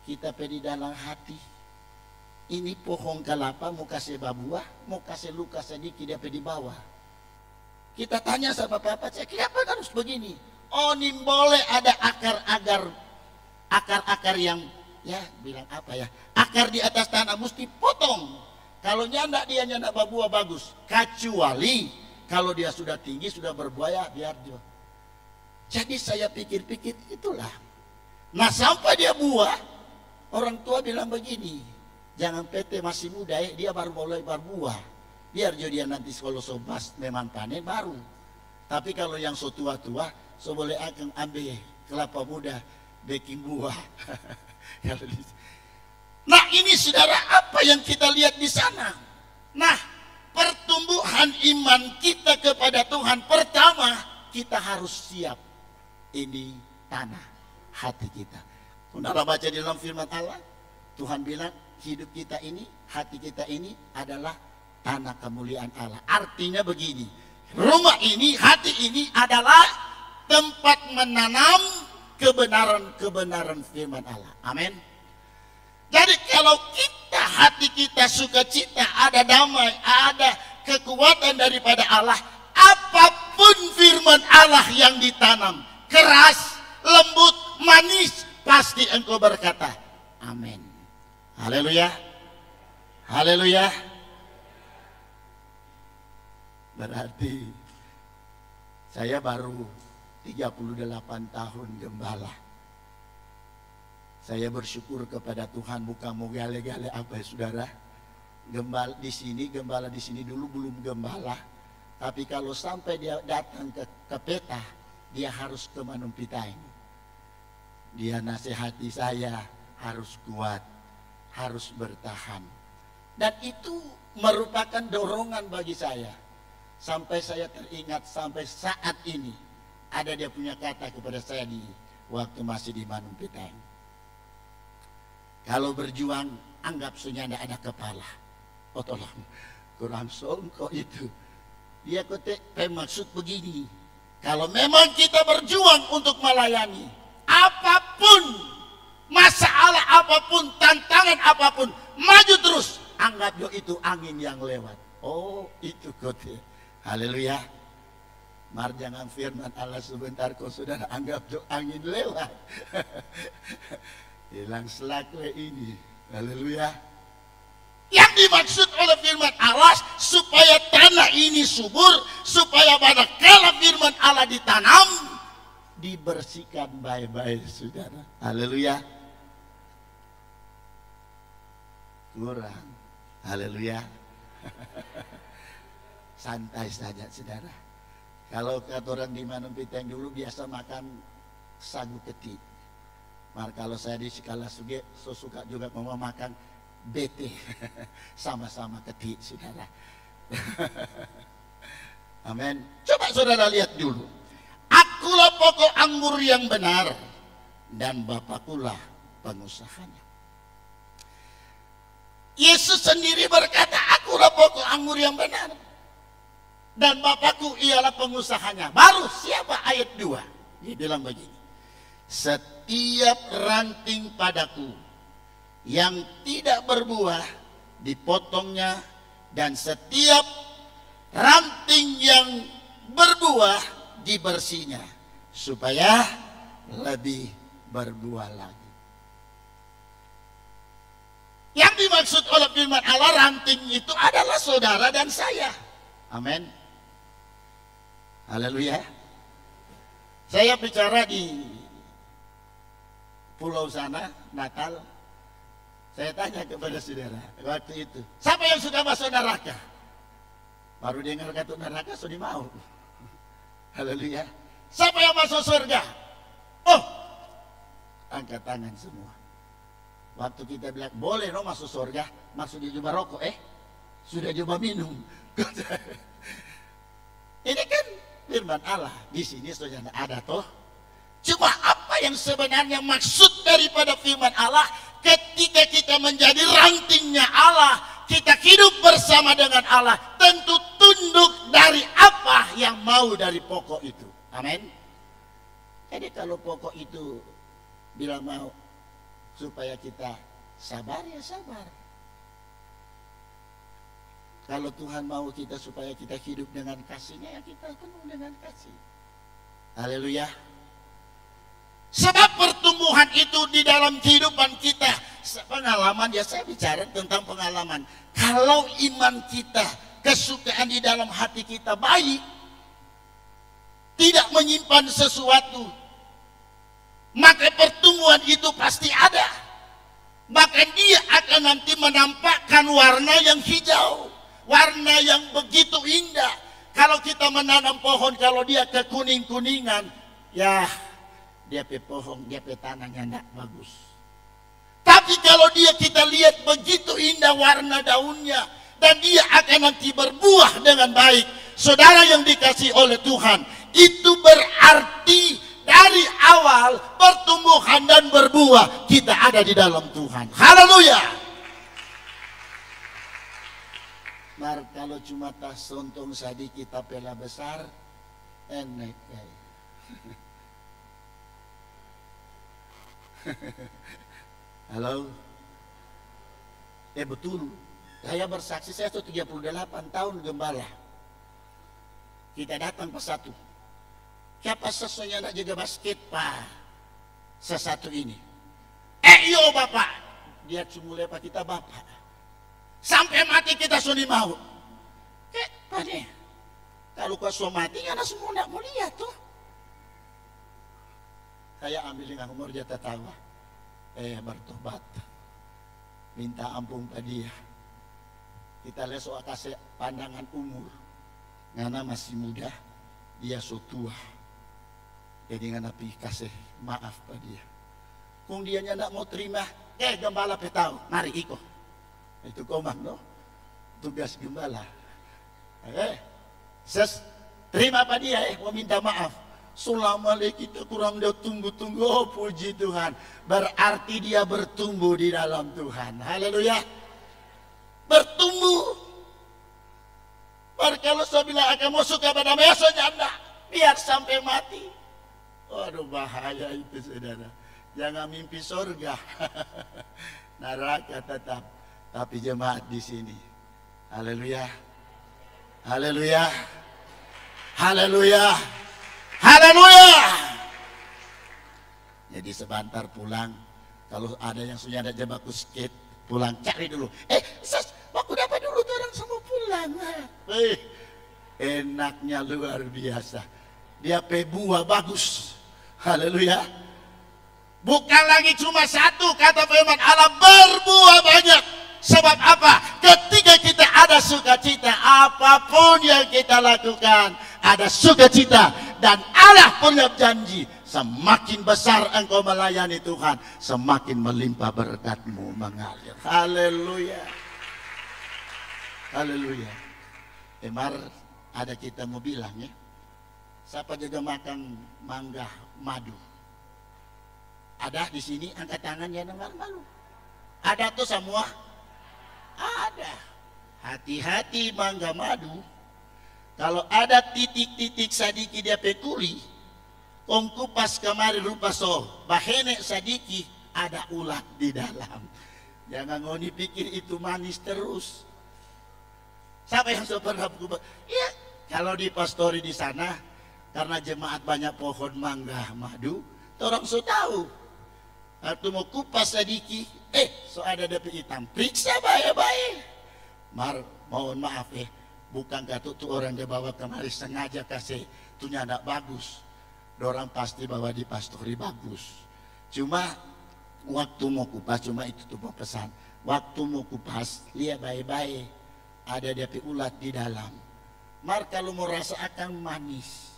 Kita di dalam hati, ini pohon kelapa mau kasih buah, mau kasih luka sedikit dari di bawah. Kita tanya sama bapak saya, kenapa harus begini? Oh, ini boleh ada akar-akar yang ya bilang apa ya, akar di atas tanah mesti potong. Kalau nyandak dia nyandak buah bagus, kecuali kalau dia sudah tinggi sudah berbuaya biar dia. Jadi saya pikir-pikir itulah. Nah sampai dia buah, orang tua bilang begini, jangan PT masih muda ya, dia baru mulai berbuah. Biar dia nanti kalau sobas memang panen baru. Tapi kalau yang so tua-tua, so boleh akan ambil kelapa muda bikin buah. Nah ini saudara apa yang kita lihat di sana. Nah pertumbuhan iman kita kepada Tuhan, pertama kita harus siap. Ini tanah hati kita. Saudara baca di dalam firman Allah, Tuhan bilang hidup kita ini, hati kita ini adalah tanah kemuliaan Allah. Artinya begini, rumah ini, hati ini adalah tempat menanam kebenaran-kebenaran firman Allah. Amin. Jadi kalau kita, hati kita sukacita, ada damai, ada kekuatan daripada Allah, apapun firman Allah yang ditanam, keras, lembut, manis, pasti engkau berkata, amin. Haleluya. Haleluya. Berarti saya baru 38 tahun gembala. Saya bersyukur kepada Tuhan, bukan mau gale-gale apa ya saudara. Gembala di sini dulu belum gembala. Tapi kalau sampai dia datang ke peta, dia harus ke Manumpitang. Dia nasihati saya harus kuat, harus bertahan. Dan itu merupakan dorongan bagi saya. Sampai saya teringat sampai saat ini ada dia punya kata kepada saya di waktu masih di Manumpitang. Kalau berjuang anggap sudah tidak ada kepala. Oh tolong, kurang songkok itu. Dia maksud begini, kalau memang kita berjuang untuk melayani, apapun masalah, apapun tantangan, apapun, maju terus. Anggap itu angin yang lewat. Oh itu kote. Haleluya. Mar jangan firman Allah sebentar kau saudara anggap itu angin lewat. Hilang selakwe ini. Haleluya. Yang dimaksud oleh firman Allah supaya tanah ini subur, supaya manakala firman Allah ditanam, dibersihkan baik-baik saudara. Haleluya. Kurang. Haleluya. Santai saja saudara. Kalau kata orang di Manumpitang dulu biasa makan sagu ketik. Mar kalau saya di Skala Suge, so suka juga mau makan bete. Sama-sama ketik saudara. Amin. Coba saudara lihat dulu. Akulah pokok anggur yang benar dan Bapakkulah pengusahanya. Yesus sendiri berkata, akulah pokok anggur yang benar dan Bapakku ialah pengusahanya. Baru siapa ayat 2? Dia bilang begini, setiap ranting padaku yang tidak berbuah dipotongnya, dan setiap ranting yang berbuah dibersihnya, supaya lebih berbuah lagi. Yang dimaksud oleh firman Allah, ranting itu adalah saudara dan saya. Amin. Haleluya. Saya bicara di pulau sana, Natal. Saya tanya kepada saudara waktu itu, siapa yang suka masuk neraka? Baru dengar kata neraka sudah mau. Haleluya. Siapa yang masuk surga? Oh, angkat tangan semua. Waktu kita bilang boleh no masuk surga, maksudnya coba rokok, sudah coba minum. Ini kan firman Allah. Di sini sudah ada toh. Cuma apa yang sebenarnya maksud daripada firman Allah? Ketika kita menjadi rantingnya Allah, kita hidup bersama dengan Allah, tentu tunduk dari apa yang mau dari pokok itu. Amin. Jadi kalau pokok itu bilang mau supaya kita sabar, ya sabar. Kalau Tuhan mau kita supaya kita hidup dengan kasih-Nya, ya kita penuh dengan kasih. Haleluya. Sebab pertumbuhan itu di dalam kehidupan kita, pengalaman, ya saya bicara tentang pengalaman. Kalau iman kita, kesukaan di dalam hati kita baik, tidak menyimpan sesuatu, maka pertumbuhan itu pasti ada. Maka dia akan nanti menampakkan warna yang hijau, warna yang begitu indah. Kalau kita menanam pohon, kalau dia kekuning-kuningan, ya dia pe pohon, dia pe tanahnya tidak bagus. Tapi kalau dia kita lihat begitu indah warna daunnya, dan dia akan nanti berbuah dengan baik. Saudara yang dikasihi oleh Tuhan, itu berarti dari awal pertumbuhan dan berbuah kita ada di dalam Tuhan. Haleluya. Mar kalau cuma tas sontong sedikit tapela besar, enak kayak. Halo. Betul. Saya bersaksi, saya sudah 38 tahun gembala. Kita datang ke satu. Siapa sesuanya nak jaga basket pak? Sesatu ini. Yo bapak, dia cuma lepas kita bapak. Sampai mati kita sudah mau. Pane, kalau kau so mati, karena semua nak mau lihat tuh. Saya ambil dengan umur jatah tawa. Bertobat. Minta ampun pada dia. Kita lihat soal kasih pandangan umur. Karena masih muda, dia so tua. Jadi ngana pi kasih maaf pada dia. Kung dia ndak mau terima, gembala petau, mari iko. Itu komando, tugas gembala. Terima pada dia, mau minta maaf. Selama kita kurang dia tunggu-tunggu, oh puji Tuhan. Berarti dia bertumbuh di dalam Tuhan. Haleluya. Bertumbuh. Baru kalau saya bilang akan mau suka pada mesonya anda, biar sampai mati. Waduh bahaya itu saudara. Jangan mimpi surga. Neraka tetap. Tapi jemaat di sini. Haleluya. Haleluya. Haleluya. Haleluya. Jadi sebentar pulang. Kalau ada yang sudah ada jemaku skate, pulang cari dulu. Waktu dapat dulu tuh orang semua pulang. Enaknya luar biasa. Dia buah bagus. Haleluya. Bukan lagi cuma satu, kata firman Allah, berbuah banyak. Sebab apa? Ketika kita ada sukacita, apapun yang kita lakukan, ada sukacita. Dan Allah punya janji, semakin besar engkau melayani Tuhan, semakin melimpah berkatmu mengalir. Haleluya. Haleluya. Emar, ada kita mau bilang ya, siapa juga makan mangga madu? Ada di sini, angkat tangan ya, malu. Ada tuh semua? Ada. Hati-hati mangga madu. Kalau ada titik-titik sadiki dia pekuli, kongku pas kemari rupa so, bahene sadiki ada ulat di dalam. Jangan ngoni pikir itu manis terus. Siapa yang so pernah ya, kalau di pastori di sana, karena jemaat banyak pohon mangga madu, orang so tahu. Atau mau kupas sadiki, so ada DP hitam, periksa baik-baik. Mohon maaf bukan kata tuh orang dia bawa kemari sengaja kasih tuhnya tidak bagus. Orang pasti bawa di pastori bagus. Cuma waktu mau kupas, cuma itu tuh mau pesan. Waktu mau kupas, lihat baik-baik. Ada DP ulat di dalam. Kalau mau rasa akan manis,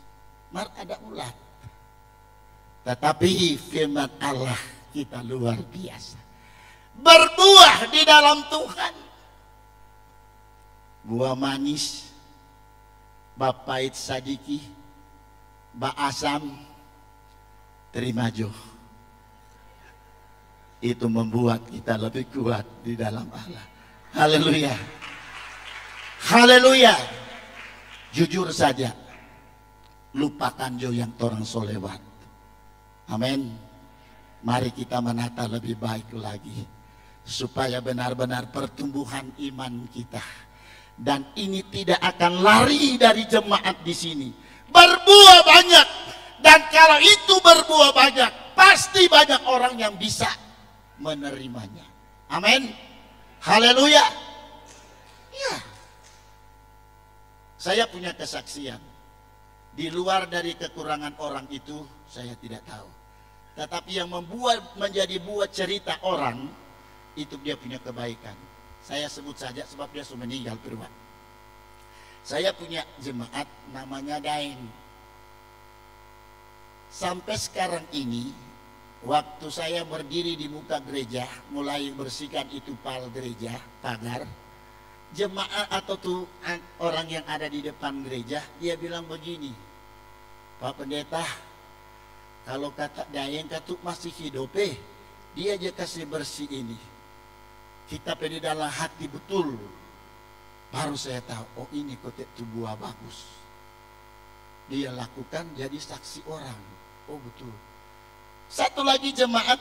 ada ulat. Tetapi firman Allah kita luar biasa. Berbuah di dalam Tuhan. Buah manis, bapait sadiki, ba asam, terima jo. Itu membuat kita lebih kuat di dalam Allah. Haleluya. Haleluya. Jujur saja, lupakan jo yang orang solewat. Amin. Mari kita menata lebih baik lagi, supaya benar-benar pertumbuhan iman kita. Dan ini tidak akan lari dari jemaat di sini. Berbuah banyak. Dan kalau itu berbuah banyak, pasti banyak orang yang bisa menerimanya. Amin. Haleluya. Ya. Saya punya kesaksian. Di luar dari kekurangan orang itu, saya tidak tahu. Tetapi yang membuat menjadi buah cerita orang, itu dia punya kebaikan. Saya sebut saja sebab dia sudah meninggal berdua. Saya punya jemaat namanya Daeng. Sampai sekarang ini, waktu saya berdiri di muka gereja, mulai bersihkan itu pal gereja, pagar, jemaat atau tuh orang yang ada di depan gereja, dia bilang begini, Pak Pendeta, kalau kata Daeng katuk masih hidup, dia aja kasih bersih ini. Kita di dalam hati betul, baru saya tahu, oh ini kotek itu buah bagus. Dia lakukan jadi saksi orang. Oh betul. Satu lagi jemaat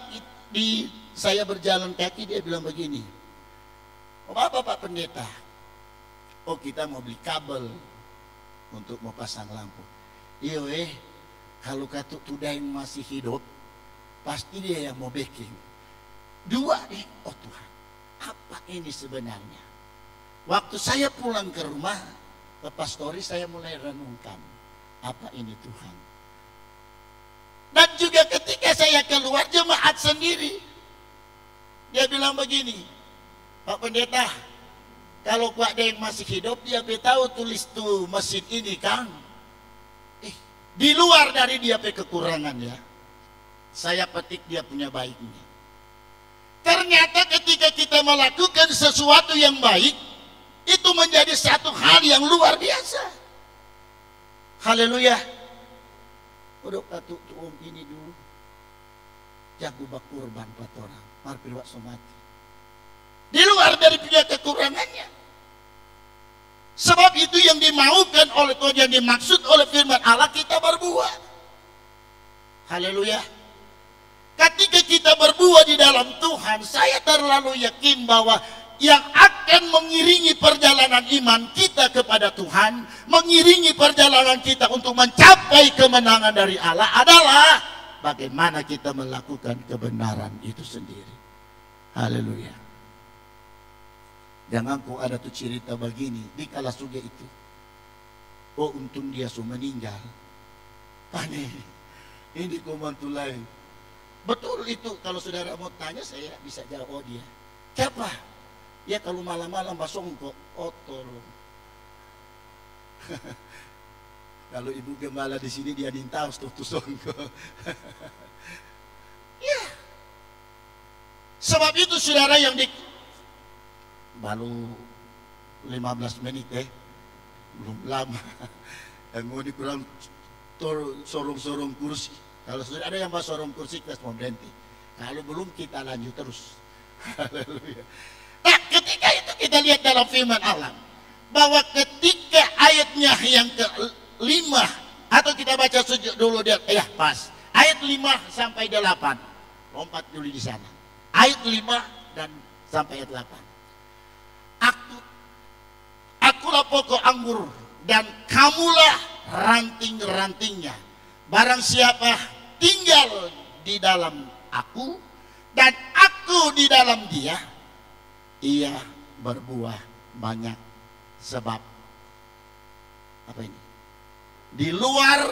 di saya berjalan kaki, dia bilang begini, oh apa Pak Pendeta? Oh kita mau beli kabel untuk mau pasang lampu. Iya kalau katuk tuh yang masih hidup, pasti dia yang mau backing. Dua, oh Tuhan, apa ini sebenarnya? Waktu saya pulang ke rumah, ke pastori, saya mulai renungkan, apa ini Tuhan? Dan juga ketika saya keluar jemaat sendiri, dia bilang begini, Pak Pendeta, kalau Pak Deng masih hidup, dia tahu tulis tuh mesin ini Kang. Di luar dari dia kekurangan ya, saya petik dia punya baiknya. Ternyata ketika kita melakukan sesuatu yang baik, itu menjadi satu hal yang luar biasa. Haleluya. Udah patuk tuh ini dulu. Jago bakurban patorang, marpir wak somati. Di luar dari punya kekurangannya. Sebab itu yang dimaukan oleh Tuhan, yang dimaksud oleh firman Allah, kita berbuat. Haleluya. Ketika kita berbuat di dalam Tuhan, saya terlalu yakin bahwa yang akan mengiringi perjalanan iman kita kepada Tuhan, mengiringi perjalanan kita untuk mencapai kemenangan dari Allah adalah bagaimana kita melakukan kebenaran itu sendiri. Haleluya. Jangan kok ada tuh cerita begini di kala suge itu. Oh untung dia sudah meninggal. Aneh. Ini komantulai. Betul itu, kalau saudara mau tanya saya bisa jawab, oh dia. Siapa? Ya kalau malam-malam basongko, oh tolong. Kalau ibu gembala di sini dia nintaus tuh songko. Ya. Sebab itu saudara yang baru 15 menit belum lama. Yang mau dikurang sorong-sorong kursi. Kalau sudah ada yang bahas sorong kursi kita mau berhenti. Kalau belum kita lanjut terus. Haleluya. Nah, ketika itu kita lihat dalam firman Allah bahwa ketika ayatnya yang ke-5 atau kita baca dulu dia pas. Ayat 5 sampai 8. Lompat dulu di sana. Ayat 5 dan sampai ayat 8. Akulah pokok anggur dan kamulah ranting-rantingnya. Barang siapa tinggal di dalam aku dan aku di dalam dia, ia berbuah banyak. Sebab apa ini? Di luar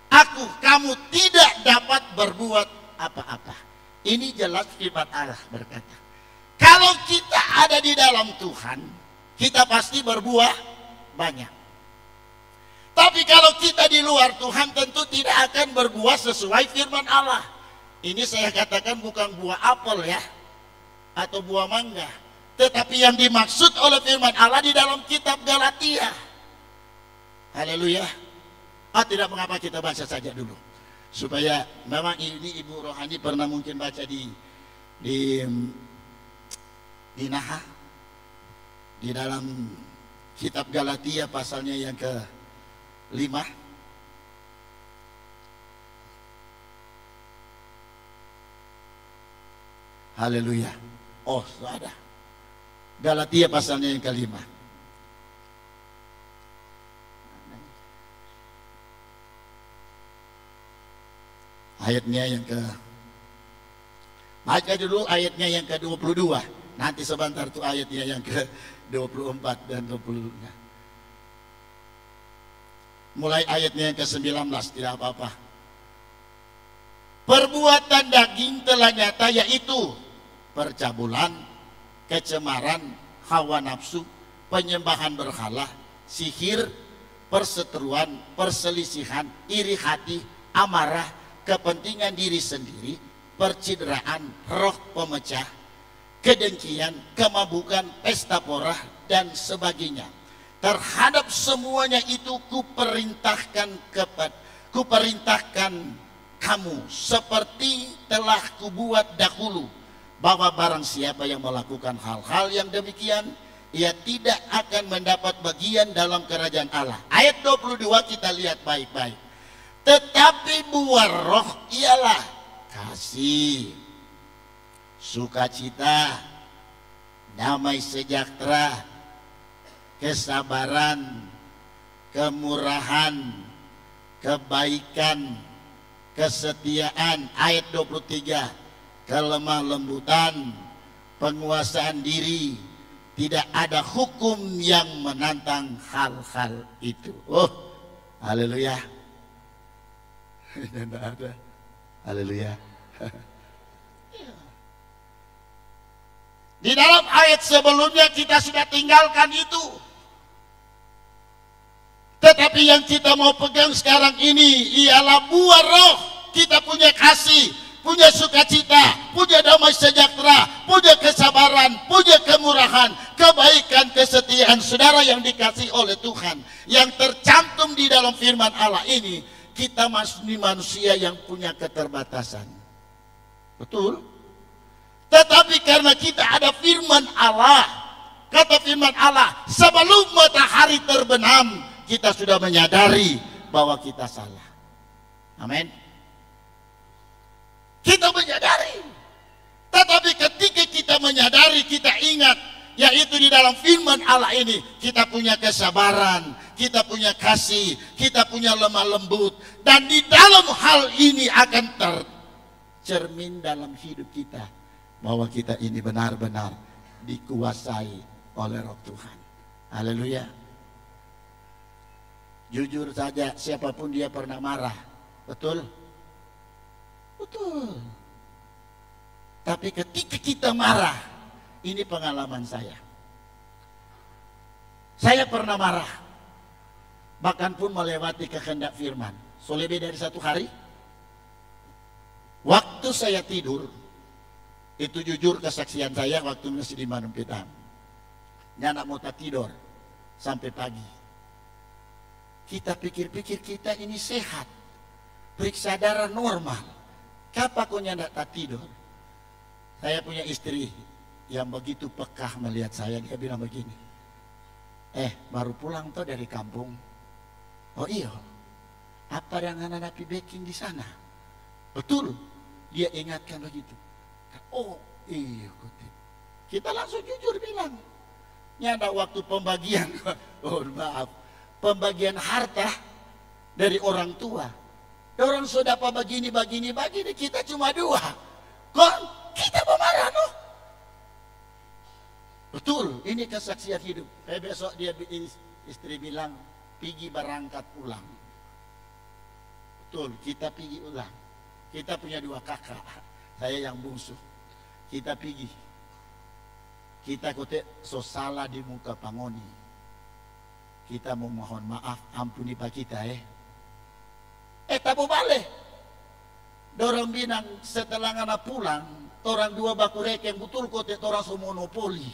aku kamu tidak dapat berbuat apa-apa. Ini jelas firman Allah berkata, kalau kita ada di dalam Tuhan, kita pasti berbuah banyak. Tapi kalau kita di luar Tuhan, tentu tidak akan berbuah sesuai firman Allah. Ini saya katakan bukan buah apel ya, atau buah mangga, tetapi yang dimaksud oleh firman Allah di dalam kitab Galatia. Haleluya. Tidak mengapa kita baca saja dulu, supaya memang ini Ibu Rohani pernah mungkin baca di Naha, di dalam kitab Galatia pasalnya yang ke-5. Haleluya. Oh, ada. Galatia pasalnya yang ke-5. Ayatnya yang baca dulu ayatnya yang ke-22. Nanti sebentar tuh ayatnya yang ke-24 dan 20. Mulai ayatnya yang ke-19, tidak apa-apa. Perbuatan daging telah nyata, yaitu percabulan, kecemaran, hawa nafsu, penyembahan berhala, sihir, perseteruan, perselisihan, iri hati, amarah, kepentingan diri sendiri, percideraan, roh pemecah, kedengkian, kemabukan, pesta porah, dan sebagainya. Terhadap semuanya itu kuperintahkan kamu seperti telah kubuat dahulu, bahwa barang siapa yang melakukan hal-hal yang demikian, ia tidak akan mendapat bagian dalam kerajaan Allah. Ayat 22 kita lihat baik-baik. Tetapi buah roh ialah kasih, sukacita, damai sejahtera, kesabaran, kemurahan, kebaikan, kesetiaan. Ayat 23, kelemah lembutan, penguasaan diri, tidak ada hukum yang menantang hal-hal itu. Oh, haleluya. Tidak ada. Haleluya. Di dalam ayat sebelumnya kita sudah tinggalkan itu. Tetapi yang kita mau pegang sekarang ini ialah buah roh. Kita punya kasih, punya sukacita, punya damai sejahtera, punya kesabaran, punya kemurahan, kebaikan, kesetiaan. Saudara yang dikasihi oleh Tuhan, yang tercantum di dalam firman Allah ini, kita manusia yang punya keterbatasan. Betul? Tetapi karena kita ada firman Allah, kata firman Allah, sebelum matahari terbenam, kita sudah menyadari bahwa kita salah. Amin. Kita menyadari. Tetapi ketika kita menyadari, kita ingat, yaitu di dalam firman Allah ini, kita punya kesabaran, kita punya kasih, kita punya lemah lembut. Dan di dalam hal ini akan tercermin dalam hidup kita, bahwa kita ini benar-benar dikuasai oleh Roh Tuhan. Haleluya. Jujur saja, siapapun dia pernah marah. Betul? Betul. Tapi ketika kita marah, ini pengalaman saya. Saya pernah marah, bahkan pun melewati kehendak firman. So lebih dari 1 hari, waktu saya tidur, itu jujur kesaksian saya waktu masih di Manum Pitam. Nyanak mau tak tidur sampai pagi. Kita pikir-pikir kita ini sehat, periksa darah normal. Kapan kau nyanak tak tidur? Saya punya istri yang begitu peka melihat saya. Dia bilang begini, baru pulang toh dari kampung. Oh iya, apa yang anak napi baking di sana? Betul, dia ingatkan begitu. Oh iya, kita langsung jujur bilang, nyada waktu pembagian, oh maaf, pembagian harta dari orang tua. Orang sudah apa begini, kita cuma 2. Kok kita pemarah loh? Betul, ini kesaksian hidup. Besok dia istri bilang, pergi berangkat pulang. Betul, kita pergi ulang. Kita punya 2 kakak, saya yang bungsu. Kita pergi. Kita kote so salah di muka pangoni. Kita mau mohon maaf, ampuni pak kita tabu balik. Dorang bilang setelah ngana pulang, orang 2 baku reken betul kote orang so monopoli.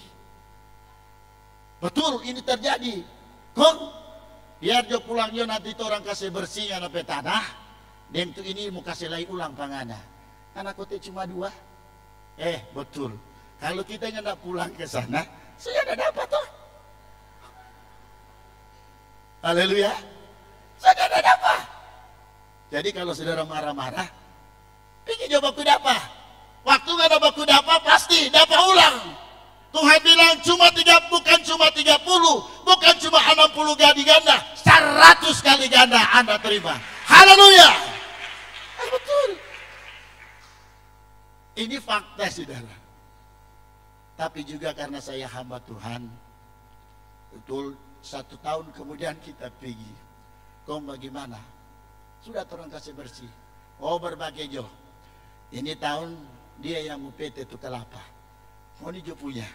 Betul, ini terjadi. Kong, biar jo pulangnya nanti orang kasih bersih ngana tanah. Dan tu ini mau kasih lagi ulang pangana. Karena kote cuma 2. Betul. Kalau kita nggak pulang ke sana, saya ada dapat toh. Haleluya. Saya ada dapat. Jadi kalau saudara marah-marah, pergi coba kudapat. Waktu nggak ada baku dapat, pasti dapat ulang. Tuhan bilang bukan cuma 30, bukan cuma 60 kali ganda, 100 kali ganda Anda terima. Haleluya. Betul. Ini fakta saudara. Tapi juga karena saya hamba Tuhan, betul 1 tahun kemudian kita pergi. Kau bagaimana? Sudah orang kasih bersih. Oh berbagai jo. Ini tahun dia yang mau PT itu kelapa. Oh ini jo punya.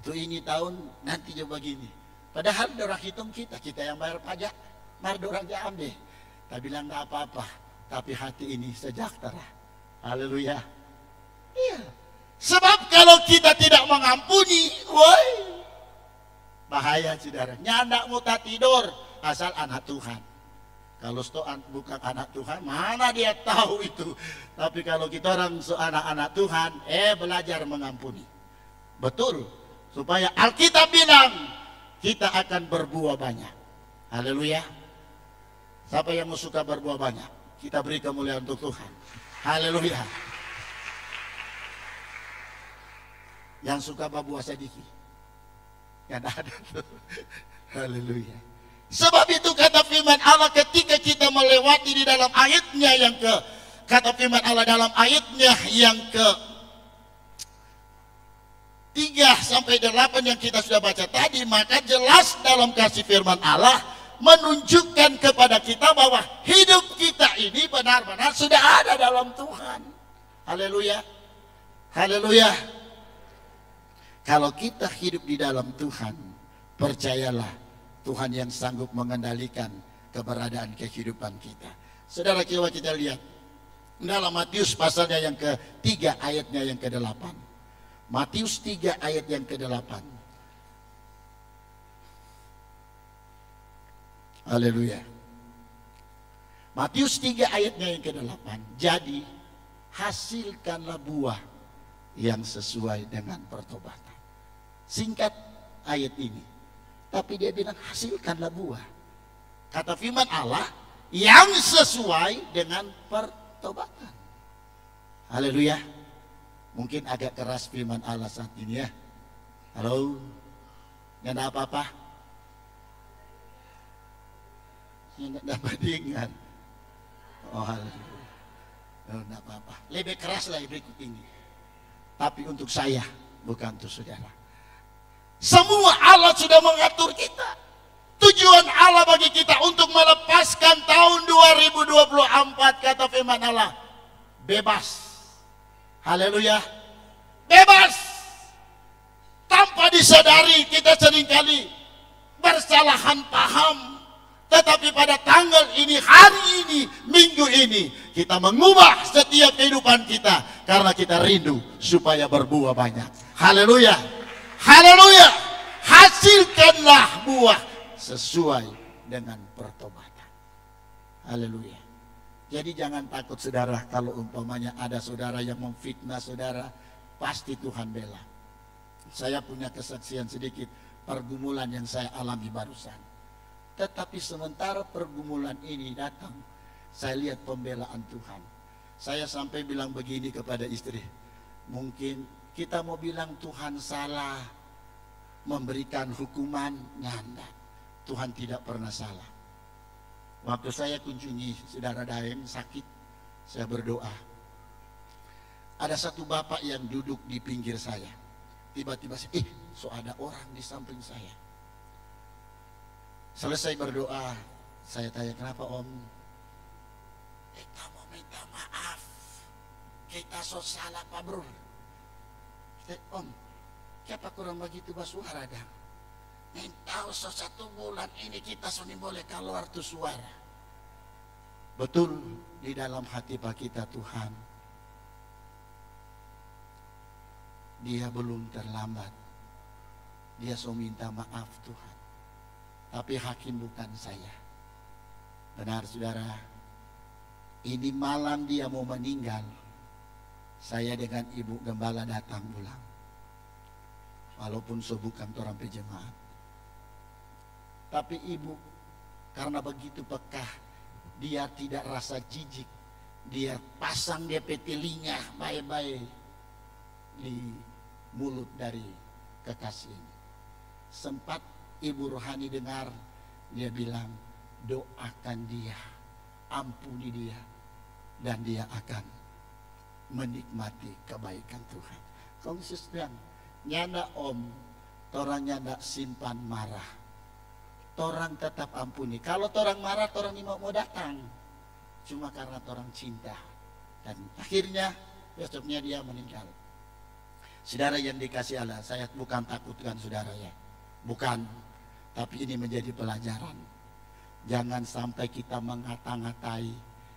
Tuh ini tahun nanti jo begini. Padahal orang hitung kita yang bayar pajak. Mari orang dia ambil. Tak bilang nggak apa-apa. Tapi hati ini sejahtera. Haleluya. Iya. Sebab kalau kita tidak mengampuni, woi, bahaya saudara. Nyandak mau tak tidur asal anak Tuhan. Kalau bukan anak Tuhan, mana dia tahu itu. Tapi kalau kita orang anak-anak Tuhan, belajar mengampuni. Betul. Supaya Alkitab bilang kita akan berbuah banyak. Haleluya. Siapa yang mau suka berbuah banyak? Kita beri kemuliaan untuk Tuhan. Haleluya. Yang suka berbuah sedikit, yang ada tuh. Haleluya. Sebab itu kata firman Allah, ketika kita melewati di dalam ayatnya yang Kata firman Allah dalam ayatnya yang ke 3 sampai 8 yang kita sudah baca tadi, maka jelas dalam kasih firman Allah menunjukkan kepada kita bahwa hidup kita ini benar-benar sudah ada dalam Tuhan. Haleluya. Haleluya. Kalau kita hidup di dalam Tuhan, percayalah Tuhan yang sanggup mengendalikan keberadaan kehidupan kita. Saudara, coba kita lihat dalam Matius pasalnya yang ke-3 ayatnya yang ke-8. Matius 3 ayat yang ke-8. Haleluya. Matius 3 ayatnya yang ke-8. Jadi hasilkanlah buah yang sesuai dengan pertobatan. Singkat ayat ini, tapi dia bilang hasilkanlah buah. Kata firman Allah yang sesuai dengan pertobatan. Haleluya. Mungkin agak keras firman Allah saat ini ya. Halo, nggak ada apa-apa? Nggak dapat dengar. Oh, haleluya. Oh, nggak apa-apa. Lebih keras lagi berikut ini. Tapi untuk saya, bukan untuk saudara. Semua Allah sudah mengatur kita. Tujuan Allah bagi kita untuk melepaskan tahun 2024, kata firman Allah, bebas. Haleluya. Bebas. Tanpa disadari kita seringkali bersalahan paham. Tetapi pada tanggal ini, hari ini, minggu ini, kita mengubah setiap kehidupan kita. Karena kita rindu supaya berbuah banyak. Haleluya. Haleluya. Hasilkanlah buah sesuai dengan pertobatan. Haleluya. Jadi jangan takut saudara, kalau umpamanya ada saudara yang memfitnah saudara, pasti Tuhan bela. Saya punya kesaksian sedikit pergumulan yang saya alami barusan. Tetapi sementara pergumulan ini datang, saya lihat pembelaan Tuhan. Saya sampai bilang begini kepada istri, mungkin kita mau bilang Tuhan salah memberikan hukuman, nyanda. Tuhan tidak pernah salah. Waktu saya kunjungi saudara Daeng sakit, saya berdoa. Ada satu bapak yang duduk di pinggir saya. Tiba-tiba so ada orang di samping saya. Selesai berdoa, saya tanya, kenapa om? Kita mau minta maaf. Kita so salah Pak Bro. Om, kenapa kurang begitu bersuara dah? Tahu so 1 bulan ini kita sini boleh keluar tuh suara. Betul, di dalam hati Pak kita Tuhan, dia belum terlambat. Dia so minta maaf Tuhan. Tapi hakim bukan saya. Benar saudara, ini malam dia mau meninggal. Saya dengan ibu gembala datang pulang. Walaupun so bukan orang pejemaat. Tapi ibu karena begitu pekah, dia tidak rasa jijik. Dia pasang dia telinga baik-baik di mulut dari kekasih ini. Sempat ibu rohani dengar, dia bilang, doakan dia, ampuni dia, dan dia akan menikmati kebaikan Tuhan. Konsisten, nyanda om, torang nyanda simpan marah. Torang tetap ampuni. Kalau torang marah, torang ini mau datang. Cuma karena torang cinta. Dan akhirnya besoknya dia meninggal. Saudara yang dikasih Allah, saya bukan takutkan saudara ya. Bukan. Tapi ini menjadi pelajaran. Jangan sampai kita mengata-ngatai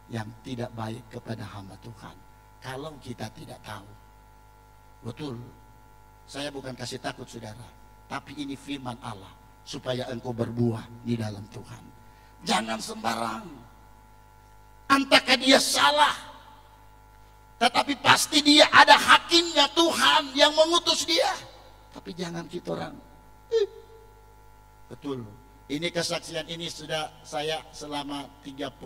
yang tidak baik kepada hamba Tuhan. Kalau kita tidak tahu. Betul. Saya bukan kasih takut saudara. Tapi ini firman Allah. Supaya engkau berbuah di dalam Tuhan. Jangan sembarang. Entahkah dia salah, tetapi pasti dia ada hakimnya Tuhan yang mengutus dia. Tapi jangan kita orang. Betul. Ini kesaksian ini sudah saya selama 38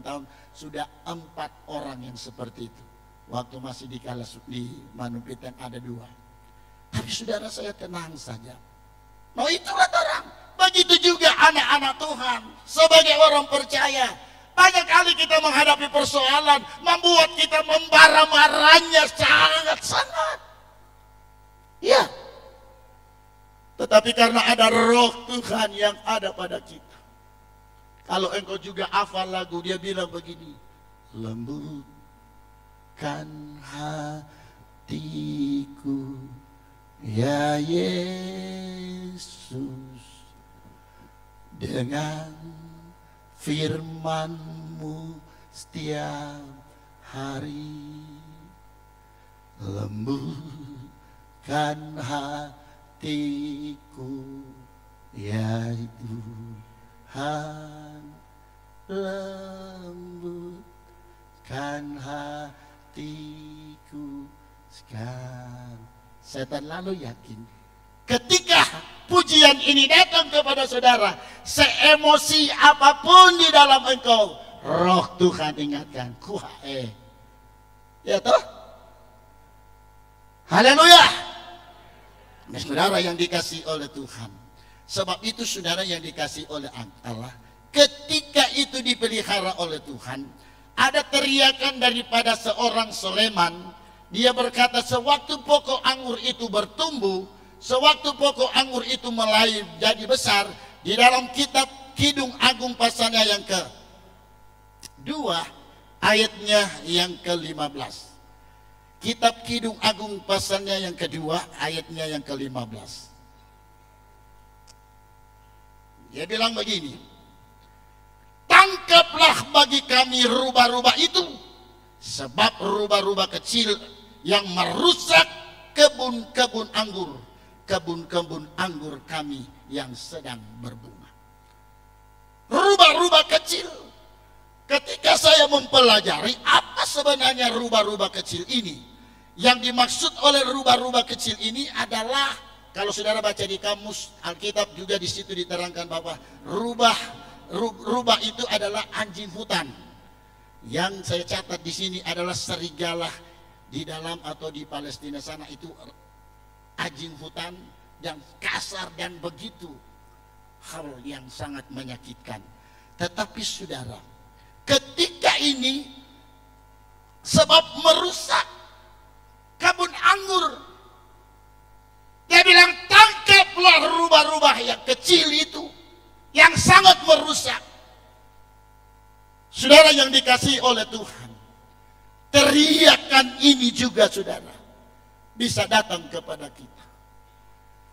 tahun. Sudah 4 orang yang seperti itu. Waktu masih di Manupitang ada 2. Tapi saudara, saya tenang saja. Itulah orang. Begitu juga anak-anak Tuhan. Sebagai orang percaya, Banyak kali kita menghadapi persoalan, membuat kita membara marahnya sangat-sangat. Ya. Tetapi karena ada roh Tuhan yang ada pada kita. Kalau engkau juga hafal lagu, dia bilang begini. Lembutkan hatiku, ya Yesus, dengan firman-Mu setiap hari. Lembutkan hatiku, ya Tuhan, lembutkan hatiku sekarang. Setan lalu yakin ketika pujian ini datang kepada saudara, seemosi apapun di dalam engkau, roh Tuhan ingatkan, ya toh? Haleluya. Nah, saudara yang dikasih oleh Tuhan, sebab itu saudara yang dikasih oleh Allah, ketika itu dipelihara oleh Tuhan, ada teriakan daripada seorang Soleman. Dia berkata, sewaktu pokok anggur itu bertumbuh, sewaktu pokok anggur itu mulai jadi besar, di dalam kitab Kidung Agung pasalnya yang ke-2 ayatnya yang ke-15. Kitab Kidung Agung pasalnya yang ke-2 ayatnya yang ke-15. Dia bilang begini, tangkaplah bagi kami rubah-rubah itu, sebab rubah-rubah kecil yang merusak kebun-kebun anggur kami yang sedang berbunga. Rubah-rubah kecil. Ketika saya mempelajari apa sebenarnya rubah-rubah kecil ini, yang dimaksud oleh rubah-rubah kecil ini adalah, kalau saudara baca di kamus Alkitab juga di situ diterangkan bahwa rubah itu adalah anjing hutan. Yang saya catat di sini adalah serigala. Di dalam atau di Palestina sana itu anjing hutan yang kasar dan begitu hal yang sangat menyakitkan. Tetapi saudara, ketika ini sebab merusak kebun anggur, dia bilang tangkaplah rubah-rubah yang kecil itu yang sangat merusak. Saudara yang dikasihi oleh Tuhan, teriakan ini juga saudara bisa datang kepada kita.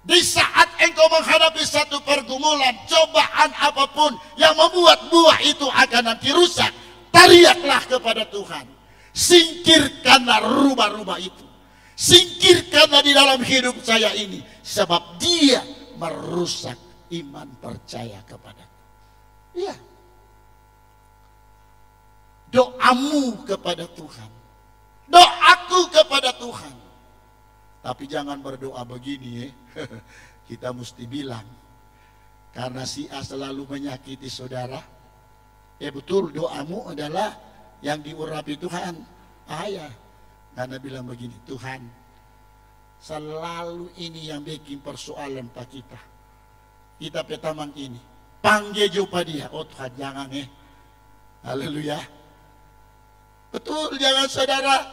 Di saat engkau menghadapi satu pergumulan, cobaan apapun yang membuat buah itu akan nanti rusak, teriaklah kepada Tuhan. Singkirkanlah rubah-rubah itu. Singkirkanlah di dalam hidup saya ini, sebab dia merusak iman percaya kepada-Ku. Iya. Doamu kepada Tuhan, doaku kepada Tuhan. Tapi jangan berdoa begini, kita mesti bilang, karena si A selalu menyakiti saudara. Betul, doamu adalah yang diurapi Tuhan. Ayah, karena bilang begini, Tuhan, selalu ini yang bikin persoalan pak kita. Kita petamang ini, panggil jumpa dia. Oh Tuhan, jangan haleluya. Betul, jangan saudara,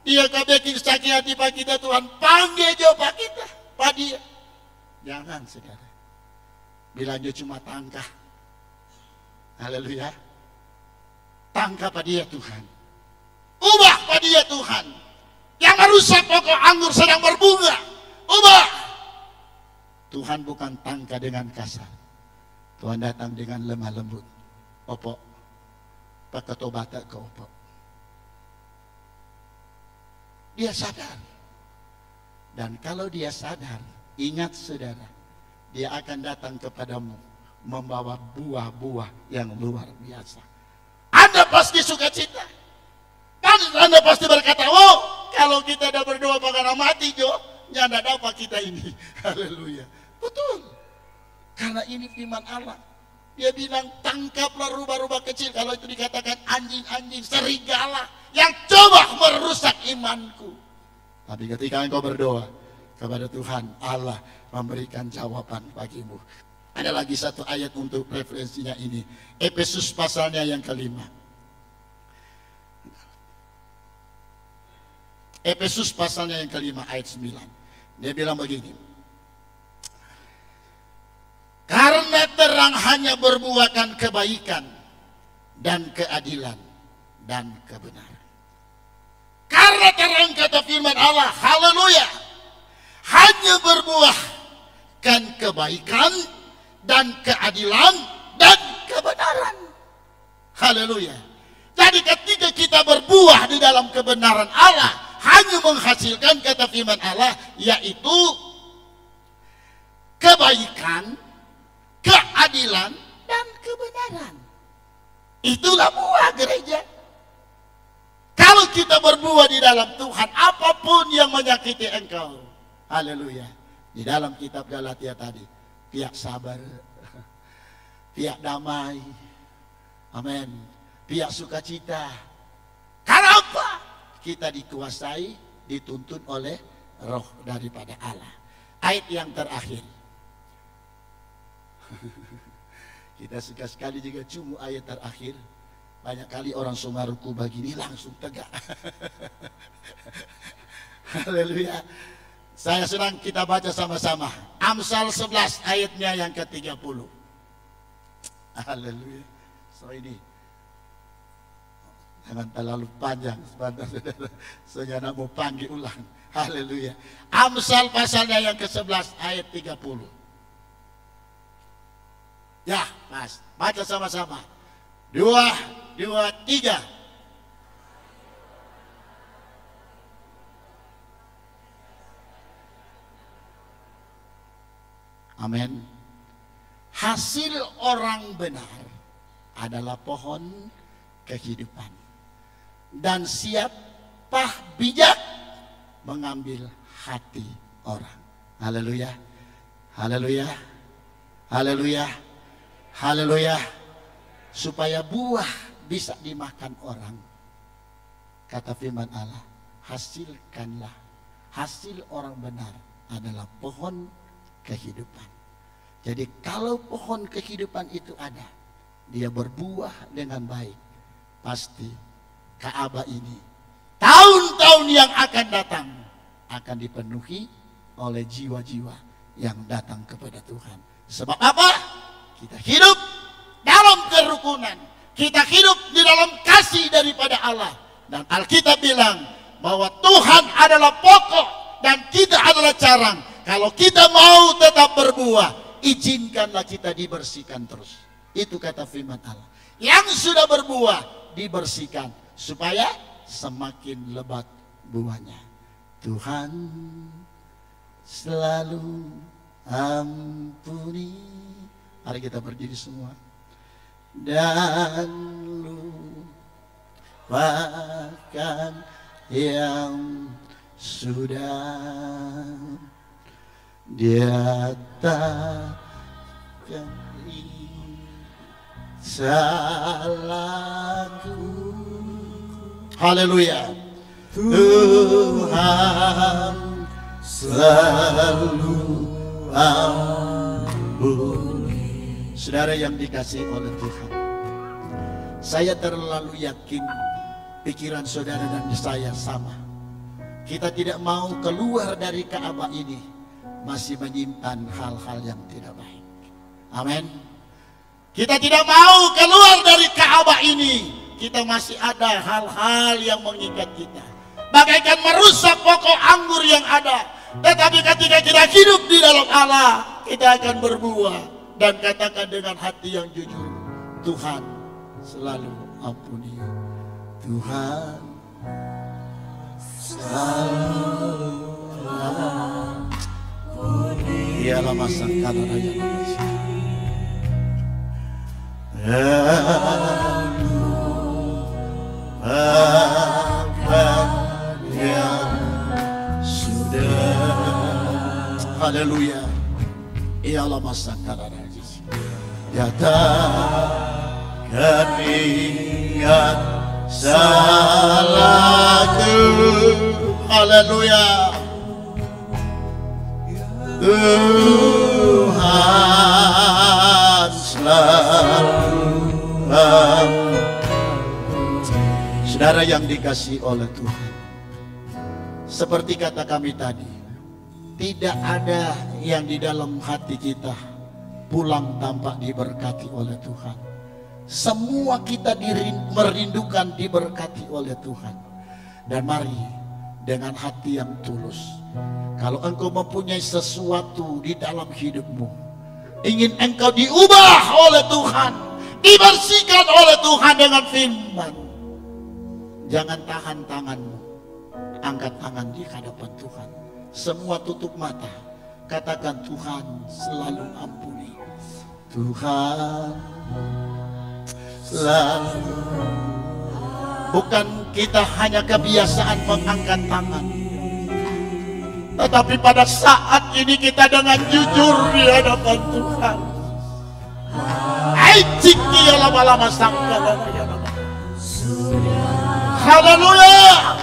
dia bikin sakit hati pak kita, Tuhan panggil jumpa kita, pak dia. Jangan saudara, bilangnya cuma tangkah. Haleluya. Tangkap pak dia Tuhan, ubah pak dia Tuhan, yang merusak pokok anggur sedang berbunga, ubah. Tuhan bukan tangkah dengan kasar, Tuhan datang dengan lemah lembut. Opo, pak ketobata ke opo. Dia sadar. Dan kalau dia sadar, ingat saudara, dia akan datang kepadamu membawa buah-buah yang luar biasa. Anda pasti suka cita. Dan Anda pasti berkata, oh kalau kita ada berdoa bagaimana mati Jo, nyanda dapat kita ini. Haleluya. Betul. Karena ini firman Allah. Dia bilang tangkaplah rubah-rubah kecil. Kalau itu dikatakan anjing-anjing, serigala yang coba merusak imanku. Tapi ketika engkau berdoa kepada Tuhan, Allah memberikan jawaban bagimu. Ada lagi satu ayat untuk referensinya ini. Efesus pasalnya yang kelima. Efesus pasalnya yang kelima ayat 9. Dia bilang begini. Karena terang hanya berbuahkan kebaikan dan keadilan dan kebenaran. Karena terang, kata firman Allah, haleluya, hanya berbuahkan kebaikan dan keadilan dan kebenaran. Haleluya. Jadi ketika kita berbuah di dalam kebenaran Allah, hanya menghasilkan, kata firman Allah, yaitu kebaikan, keadilan dan kebenaran. Itulah buah gereja. Kalau kita berbuah di dalam Tuhan, apapun yang menyakiti engkau, haleluya, di dalam kitab Galatia tadi, pihak sabar, pihak damai, amin, pihak sukacita. Kenapa? Kita dikuasai, dituntun oleh roh daripada Allah. Ayat yang terakhir. Kita suka sekali juga cuma ayat terakhir. Banyak kali orang Sumaruku begini langsung tegak. Haleluya. Saya sedang kita baca sama-sama. Amsal 11 ayatnya yang ke-30. Haleluya. So ini jangan terlalu panjang, sebentar saudara. Saya nak mau panggil ulang. Haleluya. Amsal pasalnya yang ke-11 ayat 30. Ya, Mas. Baca sama-sama. 2, 3. Amin. Hasil orang benar adalah pohon kehidupan. Dan siapa bijak mengambil hati orang. Haleluya. Haleluya. Haleluya. Haleluya. Supaya buah bisa dimakan orang, kata firman Allah, hasilkanlah. Hasil orang benar adalah pohon kehidupan. Jadi kalau pohon kehidupan itu ada, dia berbuah dengan baik, pasti Ka'bah ini tahun-tahun yang akan datang akan dipenuhi oleh jiwa-jiwa yang datang kepada Tuhan. Sebab apa? Kita hidup dalam kerukunan, kita hidup di dalam kasih daripada Allah. Dan Alkitab bilang bahwa Tuhan adalah pokok dan kita adalah carang. Kalau kita mau tetap berbuah, izinkanlah kita dibersihkan terus. Itu kata firman Allah. Yang sudah berbuah dibersihkan supaya semakin lebat buahnya. Tuhan selalu ampuni. Mari kita berdiri semua. Dan lupakan yang sudah diatakan salahku. Haleluya. Tuhan selalu ampuni. Saudara yang dikasihi oleh Tuhan, saya terlalu yakin pikiran saudara dan saya sama. Kita tidak mau keluar dari Ka'bah ini masih menyimpan hal-hal yang tidak baik. Amin. Kita tidak mau keluar dari Ka'bah ini, kita masih ada hal-hal yang mengikat kita, bagaikan merusak pokok anggur yang ada. Tetapi ketika kita hidup di dalam Allah, kita akan berbuah. Dan katakan dengan hati yang jujur, Tuhan selalu ampuni. Tuhan selalu ampuni. Ialah masa kanan raya manusia. Lupakan yang sudah. Haleluya. Ialah masa kanan raya. Nyatakan ingat salahku. Haleluya. Tuhan Saudara yang dikasihi oleh Tuhan, seperti kata kami tadi, tidak ada yang di dalam hati kita pulang tanpa diberkati oleh Tuhan. Semua kita merindukan diberkati oleh Tuhan. Dan mari dengan hati yang tulus, kalau engkau mempunyai sesuatu di dalam hidupmu, ingin engkau diubah oleh Tuhan, dibersihkan oleh Tuhan dengan firman, jangan tahan tanganmu, angkat tangan di hadapan Tuhan. Semua tutup mata, katakan, Tuhan selalu ampuni. Tuhan selalu. Bukan kita hanya kebiasaan mengangkat tangan, tetapi pada saat ini kita dengan jujur di hadapan Tuhan. Aiciki ya lama-lama sangka. Haleluya.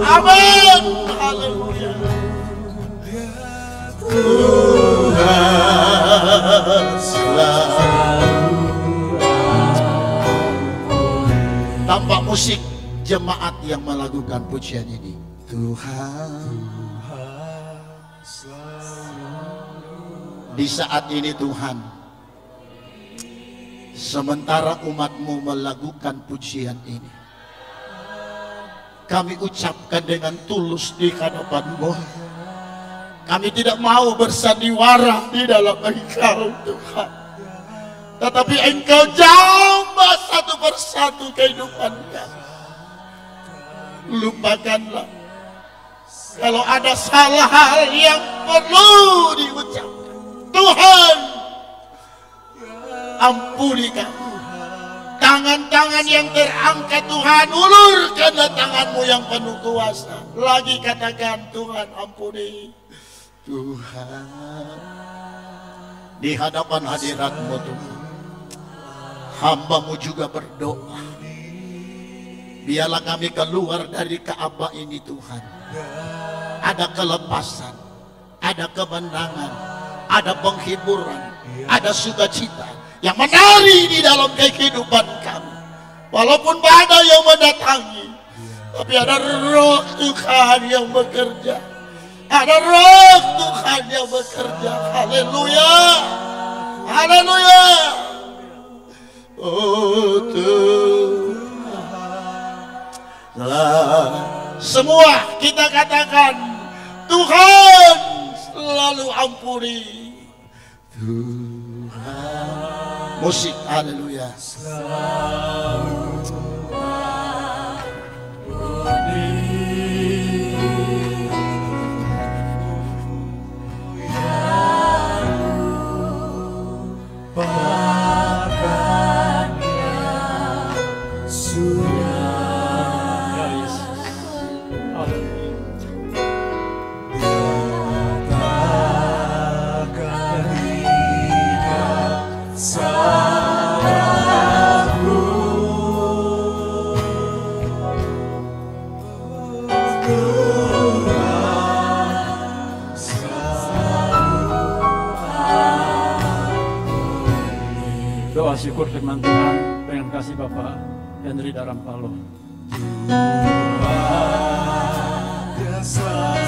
Amin. Haleluya. Tuhan selalu. Tanpa musik, jemaat yang melakukan pujian ini. Tuhan di saat ini Tuhan, sementara umat-Mu melakukan pujian ini, kami ucapkan dengan tulus di hadapan-Mu, kami tidak mau bersandiwara di dalam Engkau Tuhan, tetapi Engkau jamah satu persatu kehidupan kami. Lupakanlah kalau ada salah hal yang perlu diucapkan. Tuhan, ampuni kami. Tangan-tangan yang terangkat Tuhan, ulurkanlah tangan-Mu yang penuh kuasa. Lagi katakan, Tuhan ampuni. Tuhan, di hadapan hadirat-Mu Tuhan, hamba-Mu juga berdoa, biarlah kami keluar dari Ka'bah ini Tuhan, ada kelepasan, ada kemenangan, ada penghiburan, ada sukacita yang menari di dalam kehidupan kami. Walaupun badai yang mendatangi, tapi ada roh Tuhan yang bekerja. Ada roh Tuhan yang bekerja. Haleluya. Haleluya. Oh Tuhan. Semua kita katakan, Tuhan selalu ampuni. Tuhan. Musik, haleluya. Doa syukur firman Tuhan dengan kasih Bapak Henry Darampalo. Salah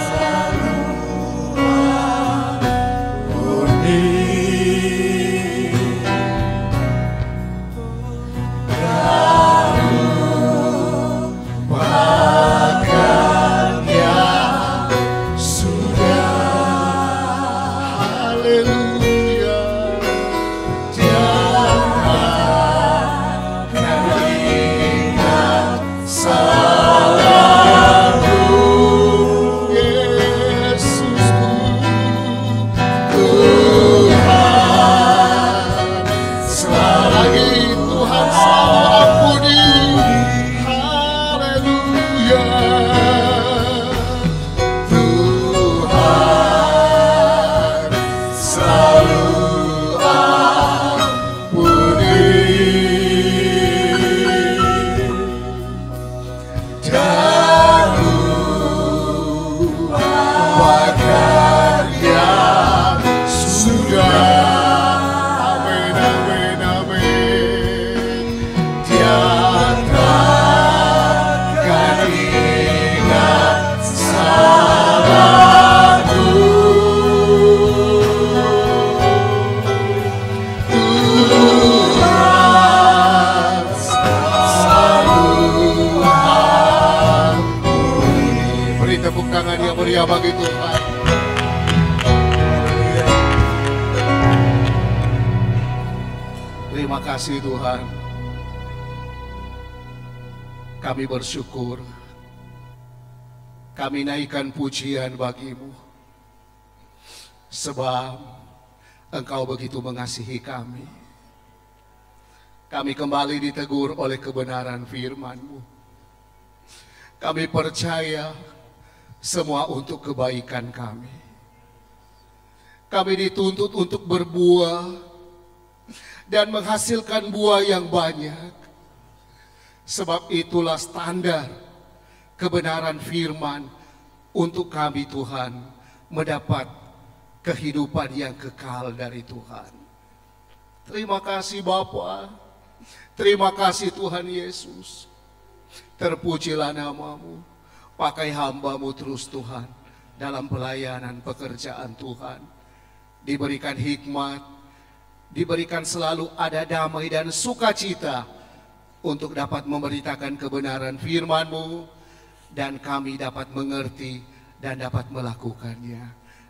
bagi Tuhan. Terima kasih Tuhan. Kami bersyukur. Kami naikkan pujian bagi-Mu. Sebab Engkau begitu mengasihi kami. Kami kembali ditegur oleh kebenaran firman-Mu. Kami percaya semua untuk kebaikan kami. Kami dituntut untuk berbuah dan menghasilkan buah yang banyak. Sebab itulah standar kebenaran firman untuk kami Tuhan mendapat kehidupan yang kekal dari Tuhan. Terima kasih Bapa. Terima kasih Tuhan Yesus. Terpujilah nama-Mu. Pakai hamba-Mu terus Tuhan dalam pelayanan pekerjaan Tuhan. Diberikan hikmat, diberikan selalu ada damai dan sukacita untuk dapat memberitakan kebenaran firman-Mu dan kami dapat mengerti dan dapat melakukannya.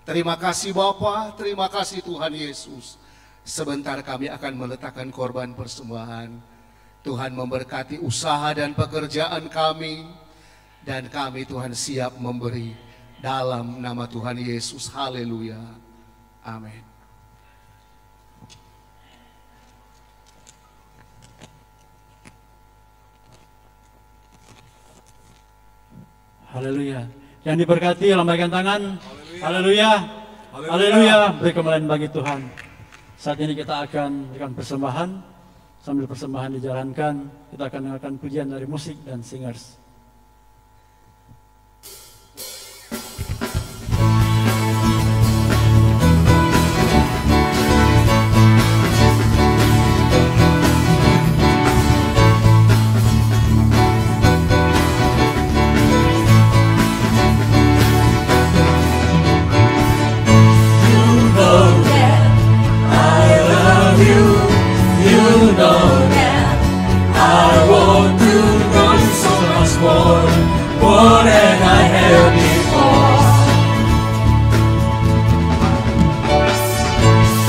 Terima kasih Bapa, terima kasih Tuhan Yesus. Sebentar kami akan meletakkan korban persembahan. Tuhan memberkati usaha dan pekerjaan kami, dan kami Tuhan siap memberi dalam nama Tuhan Yesus. Haleluya. Amin. Haleluya. Yang diberkati lambaikan tangan. Haleluya. Haleluya. Beri kemuliaan bagi Tuhan. Saat ini kita akan berikan persembahan. Sambil persembahan dijalankan, kita akan dengarkan pujian dari musik dan singers.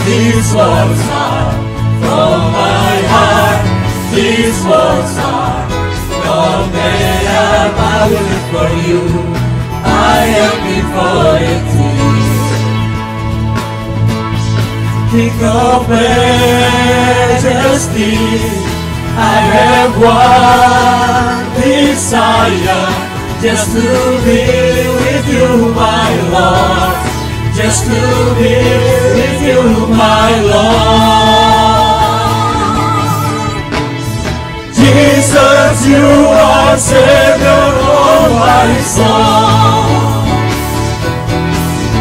These words are from my heart. These words are from made up. I will live for you. I am before you. King of majesty, I have one desire, just to be with you, my Lord. Just to be with you, my Lord. Jesus, you are Savior of my soul.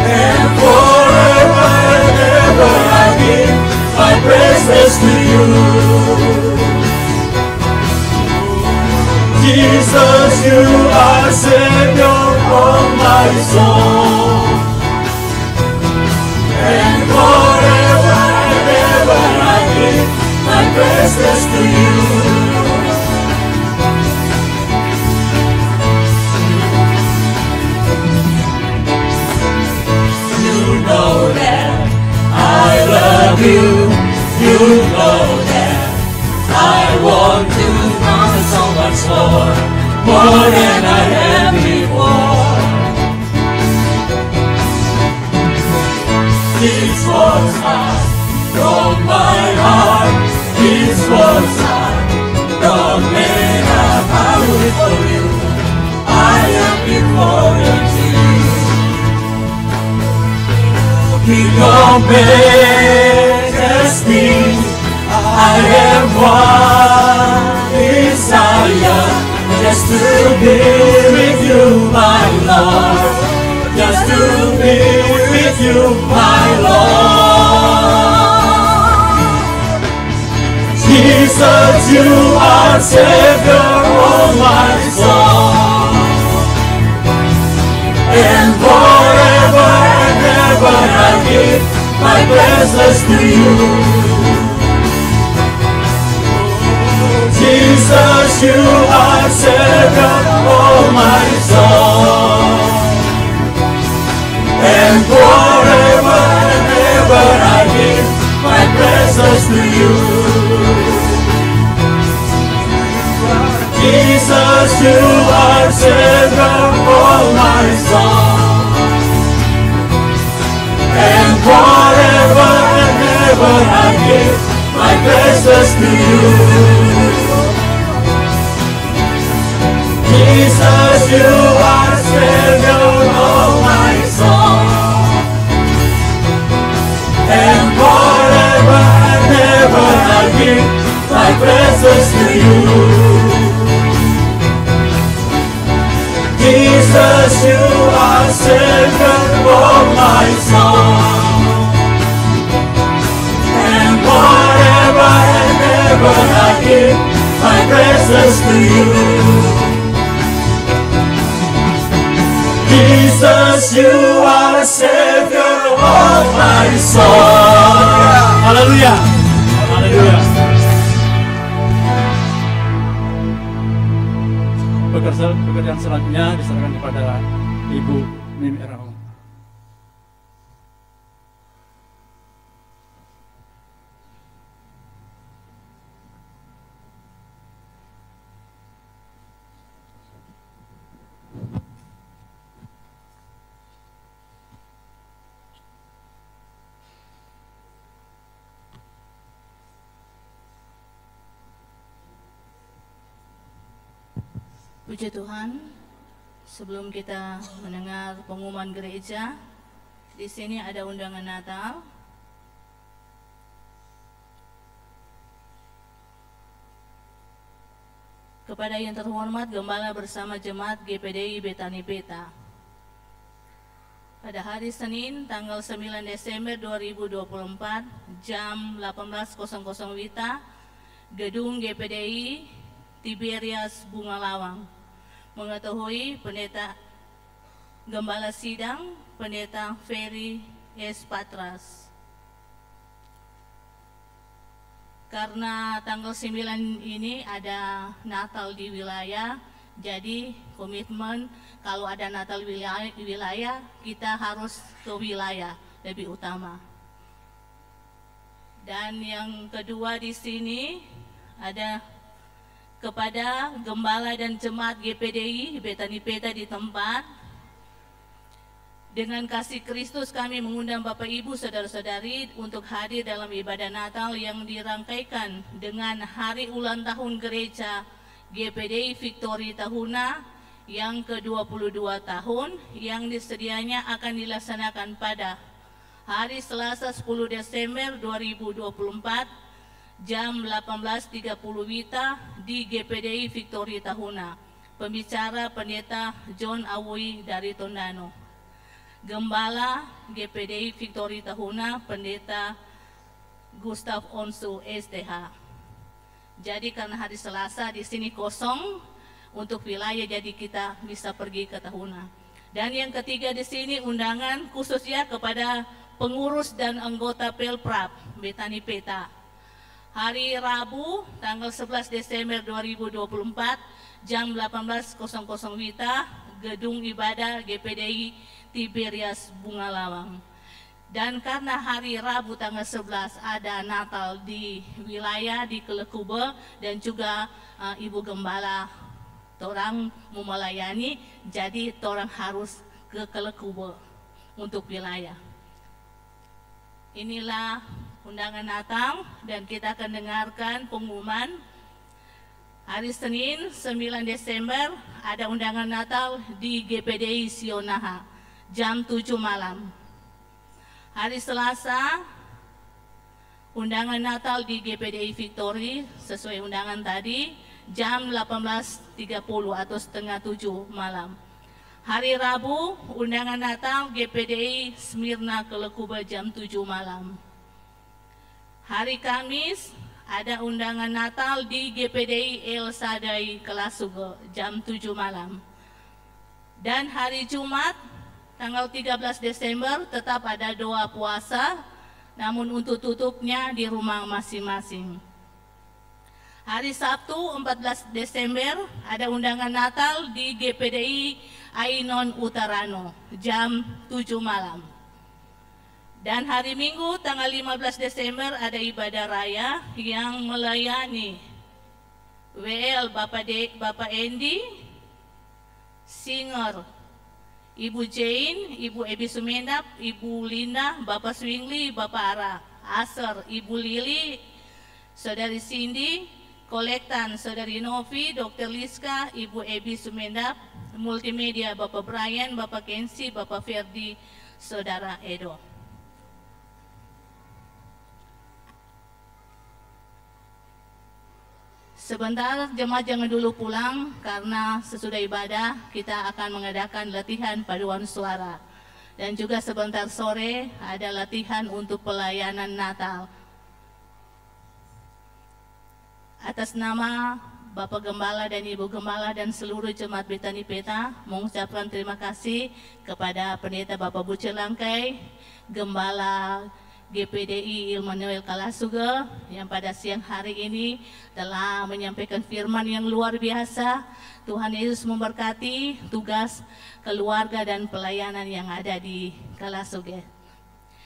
And forever and ever I give my praises to you. Jesus, you are Savior of my soul. And forever and ever I give my praises to you. You know that I love you. You know that I want to want so much more than I have before. These words are from my heart. These words are from made up. I will live for you. I am before you. King of majesty, I have one desire, just to be with you, my Lord. Just to be with you, my Lord. Jesus, you are Savior of my soul. And forever and ever I give my praises to you. Jesus, you are Savior of my soul. to you. Jesus, you are Savior of my soul. And forever and ever I give my praises to you. Jesus, you are Savior of my soul. And forever and ever I give my praises to you. Jesus, you are Savior of my soul. And forever and ever I give my praises to you. Jesus, you are Savior of my soul. Haleluya. Haleluya. Pekerjaan selanjutnya diserahkan kepada Ibu Mimi Erawan. Puji Tuhan, sebelum kita mendengar pengumuman gereja, di sini ada undangan Natal. Kepada yang terhormat Gembala bersama Jemaat GPDI Betani Peta. Pada hari Senin, tanggal 9 Desember 2024, jam 18.00 WITA, Gedung GPDI Tiberias Bunga Lawang. Mengetahui Pendeta Gembala Sidang, Pendeta Ferry S. Patras. Karena tanggal 9 ini ada Natal di wilayah, jadi komitmen kalau ada Natal di wilayah, kita harus ke wilayah lebih utama. Dan yang kedua di sini ada kepada Gembala dan Jemaat GPDI Betani Peta di tempat. Dengan kasih Kristus kami mengundang Bapak Ibu Saudara-saudari untuk hadir dalam ibadah Natal yang dirangkaikan dengan hari ulang tahun gereja GPDI Victory Tahuna yang ke-22 tahun yang disedianya akan dilaksanakan pada hari Selasa 10 Desember 2024 jam 18.30 WITA di GPDI Victory Tahuna. Pembicara Pendeta John Awi dari Tondano. Gembala GPDI Victory Tahuna Pendeta Gustav Onsu STH. Jadi karena hari Selasa di sini kosong untuk wilayah, jadi kita bisa pergi ke Tahuna. Dan yang ketiga di sini undangan khususnya kepada pengurus dan anggota Pelprap Betani Peta. Hari Rabu tanggal 11 Desember 2024 jam 18.00 WITA, Gedung Ibadah GPDI Tiberias Bunga Lawang. Dan karena hari Rabu tanggal 11 ada Natal di wilayah di Kelekube dan juga Ibu Gembala torang mau melayani, jadi torang harus ke Kelekube untuk wilayah. Inilah undangan Natal dan kita akan dengarkan pengumuman. Hari Senin 9 Desember ada undangan Natal di GPDI Sionaha jam 7 malam. Hari Selasa undangan Natal di GPDI Victory sesuai undangan tadi jam 18.30 atau setengah 7 malam. Hari Rabu undangan Natal GPDI Smyrna Kelekube jam 7 malam. Hari Kamis ada undangan Natal di GPDI El Sadai Kelasugo jam 7 malam. Dan hari Jumat tanggal 13 Desember tetap ada doa puasa, namun untuk tutupnya di rumah masing-masing. Hari Sabtu 14 Desember ada undangan Natal di GPDI Ainon Utarano jam 7 malam. Dan hari Minggu tanggal 15 Desember ada ibadah raya yang melayani WL Bapak Endi, Singer, Ibu Jane, Ibu Ebi Sumendap, Ibu Linda, Bapak Swingli, Bapak Ara, Aser, Ibu Lili, Saudari Cindy, Kolektan, Saudari Novi, Dr. Liska, Ibu Ebi Sumendap, Multimedia, Bapak Brian, Bapak Kensi, Bapak Ferdi, Saudara Edo. Sebentar, jemaat jangan dulu pulang karena sesudah ibadah kita akan mengadakan latihan paduan suara. Dan juga sebentar sore ada latihan untuk pelayanan Natal. Atas nama Bapak Gembala dan Ibu Gembala dan seluruh jemaat Betani Peta mengucapkan terima kasih kepada Pendeta Bapak Buce Langkai, Gembala GPDI Immanuel Kalasuga yang pada siang hari ini telah menyampaikan firman yang luar biasa. Tuhan Yesus memberkati tugas keluarga dan pelayanan yang ada di Kalasuga.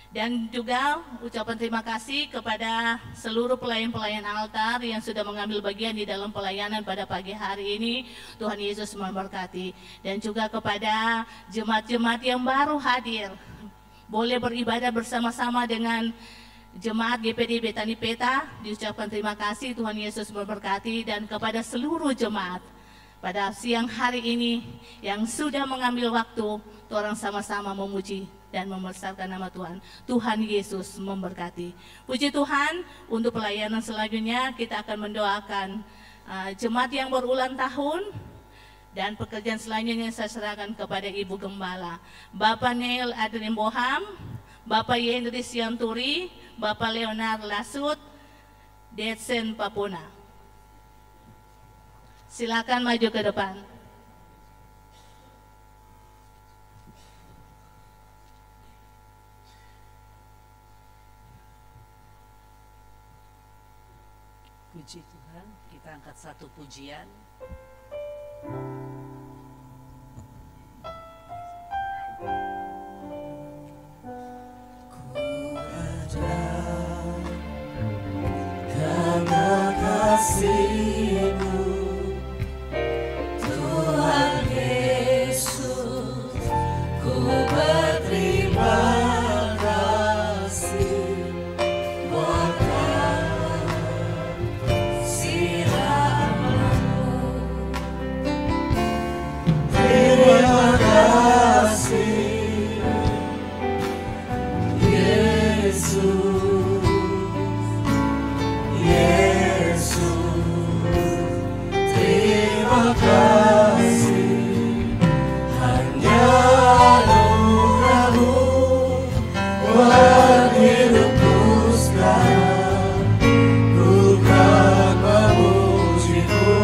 Dan juga ucapan terima kasih kepada seluruh pelayan-pelayan altar yang sudah mengambil bagian di dalam pelayanan pada pagi hari ini. Tuhan Yesus memberkati. Dan juga kepada jemaat-jemaat yang baru hadir, boleh beribadah bersama-sama dengan jemaat GPD Betani Peta. Diucapkan terima kasih, Tuhan Yesus memberkati. Dan kepada seluruh jemaat pada siang hari ini yang sudah mengambil waktu, orang sama-sama memuji dan membesarkan nama Tuhan. Tuhan Yesus memberkati. Puji Tuhan, untuk pelayanan selanjutnya kita akan mendoakan jemaat yang berulang tahun. Dan pekerjaan selanjutnya saya serahkan kepada Ibu Gembala, Bapak Neil Adrien Boham, Bapak Yendri Sianturi, Bapak Leonard Lasut, Detsen Papuna. Silakan maju ke depan. Puji Tuhan, kita angkat satu pujian. Karena kasih-Mu, Tuhan Yesus, ku berterima kasih buat kasih-Mu. Terima kasih Yesus. Terima kasih, hanya anugerah-Mu buat hidupku sekarang. Ku kan memuji-Mu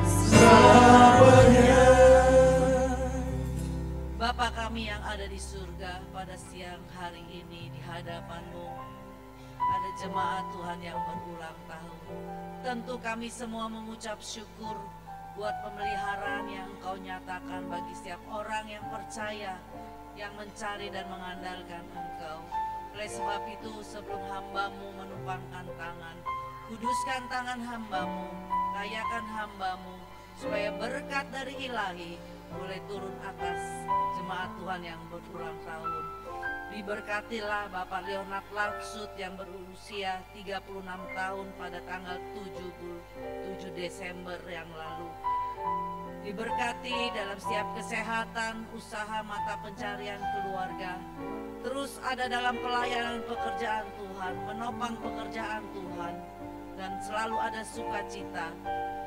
selamanya. Bapa kami yang ada di surga, pada siang hari ini di hadapan-Mu ada jemaat Tuhan yang berulang tahun. Tentu kami semua mengucap syukur buat pemeliharaan yang Engkau nyatakan bagi setiap orang yang percaya, yang mencari dan mengandalkan Engkau. Oleh sebab itu sebelum hamba-Mu menumpangkan tangan, kuduskan tangan hamba-Mu, layakan hamba-Mu, supaya berkat dari Ilahi boleh turun atas jemaat Tuhan yang berulang tahun. Diberkatilah Bapak Leonard Lasut yang berusia 36 tahun pada tanggal 7 Desember yang lalu. Diberkati dalam setiap kesehatan, usaha mata pencarian keluarga. Terus ada dalam pelayanan pekerjaan Tuhan, menopang pekerjaan Tuhan. Dan selalu ada sukacita.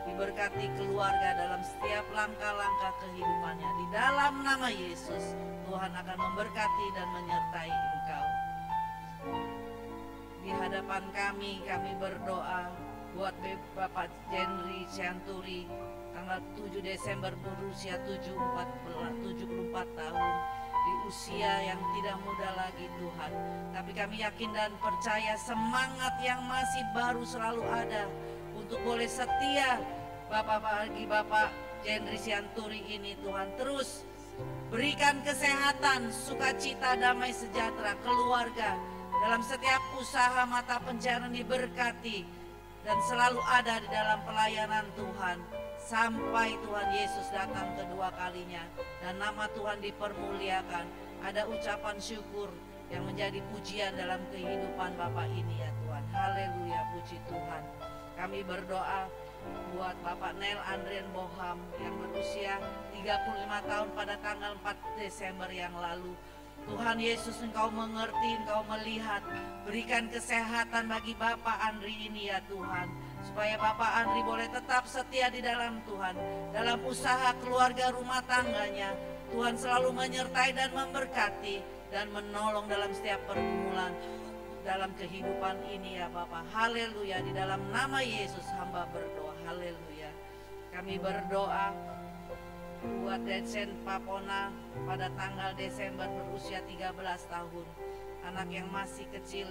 Diberkati keluarga dalam setiap langkah-langkah kehidupannya. Di dalam nama Yesus, Tuhan akan memberkati dan menyertai engkau. Di hadapan kami berdoa buat Bapak Yendri Sianturi, tanggal 7 Desember berusia 74 tahun. Di usia yang tidak muda lagi Tuhan. Tapi kami yakin dan percaya semangat yang masih baru selalu ada untuk boleh setia bagi Bapak Yendri Sianturi ini Tuhan. Terus Berikan kesehatan, sukacita, damai sejahtera, keluarga. Dalam setiap usaha mata pencarian diberkati dan selalu ada di dalam pelayanan Tuhan. Sampai Tuhan Yesus datang kedua kalinya dan nama Tuhan dipermuliakan. Ada ucapan syukur yang menjadi pujian dalam kehidupan Bapak ini ya Tuhan. Haleluya, puji Tuhan. Kami berdoa buat Bapak Nel Andrian Boham yang berusia 35 tahun pada tanggal 4 Desember yang lalu. Tuhan Yesus, Engkau mengerti, Engkau melihat. Berikan kesehatan bagi Bapak Andri ini ya Tuhan, supaya Bapak Andri boleh tetap setia di dalam Tuhan. Dalam usaha keluarga rumah tangganya, Tuhan selalu menyertai dan memberkati dan menolong dalam setiap pergumulan dalam kehidupan ini ya Bapak. Haleluya, di dalam nama Yesus hamba berdoa. Haleluya. Kami berdoa buat Decen Papona pada tanggal Desember berusia 13 tahun. Anak yang masih kecil,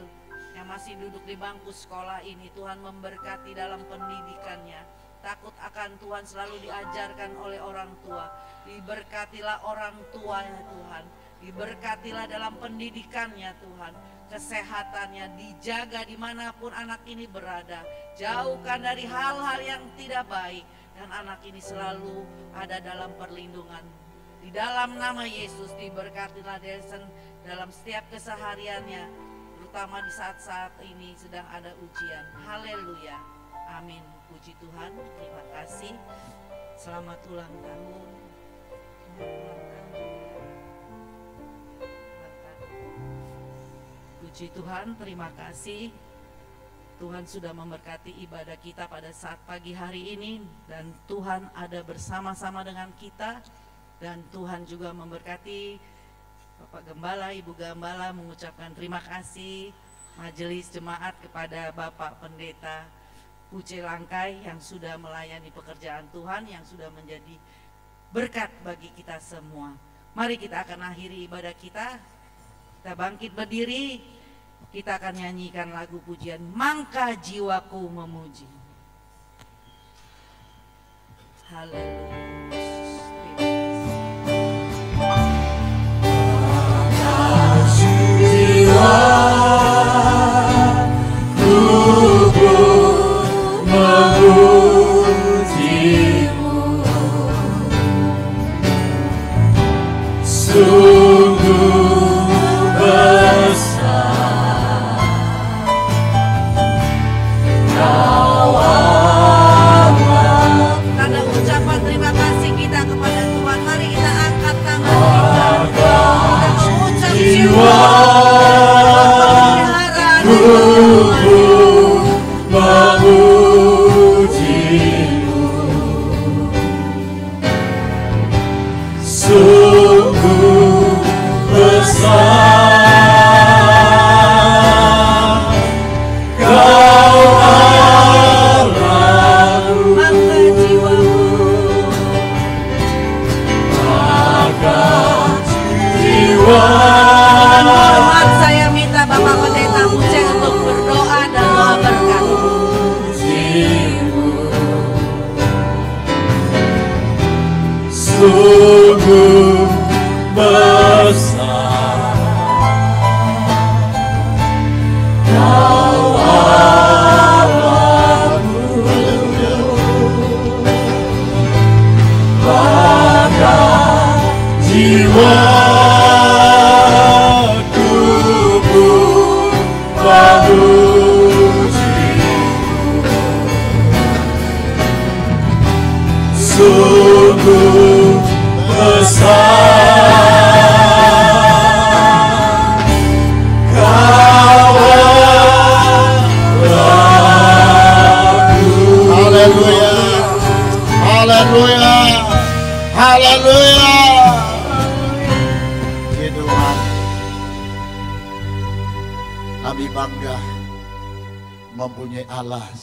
yang masih duduk di bangku sekolah ini, Tuhan memberkati dalam pendidikannya. Takut akan Tuhan selalu diajarkan oleh orang tua. Diberkatilah orang tua ya Tuhan. Diberkatilah dalam pendidikannya Tuhan. Kesehatannya dijaga dimanapun anak ini berada. Jauhkan dari hal-hal yang tidak baik. Dan anak ini selalu ada dalam perlindungan. Di dalam nama Yesus diberkatilah Desen dalam setiap kesehariannya. Terutama di saat-saat ini sedang ada ujian. Haleluya. Amin. Puji Tuhan. Terima kasih. Selamat ulang tahun. Puji Tuhan, terima kasih. Tuhan sudah memberkati ibadah kita pada saat pagi hari ini. Dan Tuhan ada bersama-sama dengan kita. Dan Tuhan juga memberkati Bapak Gembala, Ibu Gembala, mengucapkan terima kasih majelis jemaat kepada Bapak Pendeta Puce Langkai yang sudah melayani pekerjaan Tuhan, yang sudah menjadi berkat bagi kita semua. Mari kita akan akhiri ibadah kita. Kita bangkit berdiri, kita akan nyanyikan lagu pujian Mangka Jiwaku Memuji. Haleluya.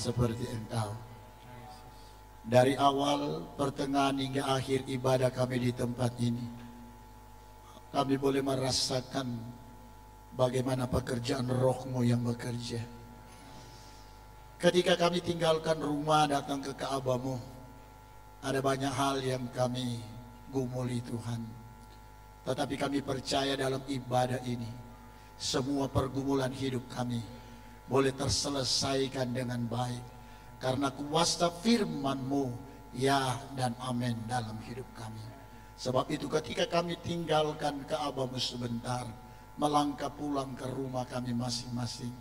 Seperti Engkau. Dari awal, pertengahan hingga akhir ibadah kami di tempat ini, kami boleh merasakan bagaimana pekerjaan Roh-Mu yang bekerja. Ketika kami tinggalkan rumah datang ke Ka'bah-Mu, ada banyak hal yang kami gumuli Tuhan. Tetapi kami percaya dalam ibadah ini, semua pergumulan hidup kami boleh terselesaikan dengan baik. Karena kuasa firman-Mu, ya dan amin dalam hidup kami. Sebab itu ketika kami tinggalkan Ka'bah-Mu sebentar, melangkah pulang ke rumah kami masing-masing,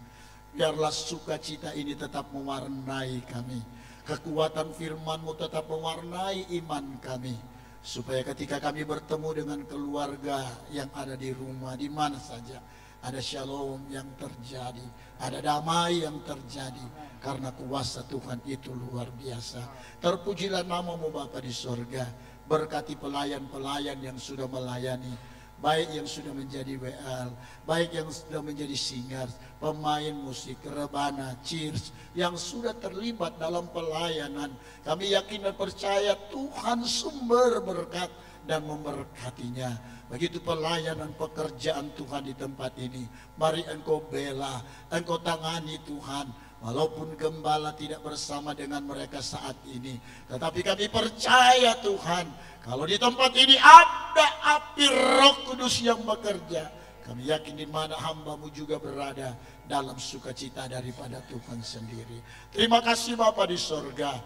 biarlah sukacita ini tetap mewarnai kami. Kekuatan firman-Mu tetap mewarnai iman kami. Supaya ketika kami bertemu dengan keluarga yang ada di rumah, di mana saja, ada shalom yang terjadi, ada damai yang terjadi. Karena kuasa Tuhan itu luar biasa. Terpujilah nama-Mu Bapa di sorga. Berkati pelayan-pelayan yang sudah melayani, baik yang sudah menjadi WL, baik yang sudah menjadi singers, pemain musik, rebana, cheers, yang sudah terlibat dalam pelayanan. Kami yakin dan percaya Tuhan sumber berkat dan memberkatinya. Begitu pelayanan pekerjaan Tuhan di tempat ini, mari Engkau bela, Engkau tangani Tuhan. Walaupun gembala tidak bersama dengan mereka saat ini, tetapi kami percaya Tuhan, kalau di tempat ini ada api Roh Kudus yang bekerja. Kami yakin di mana hamba-Mu juga berada dalam sukacita daripada Tuhan sendiri. Terima kasih Bapa di sorga.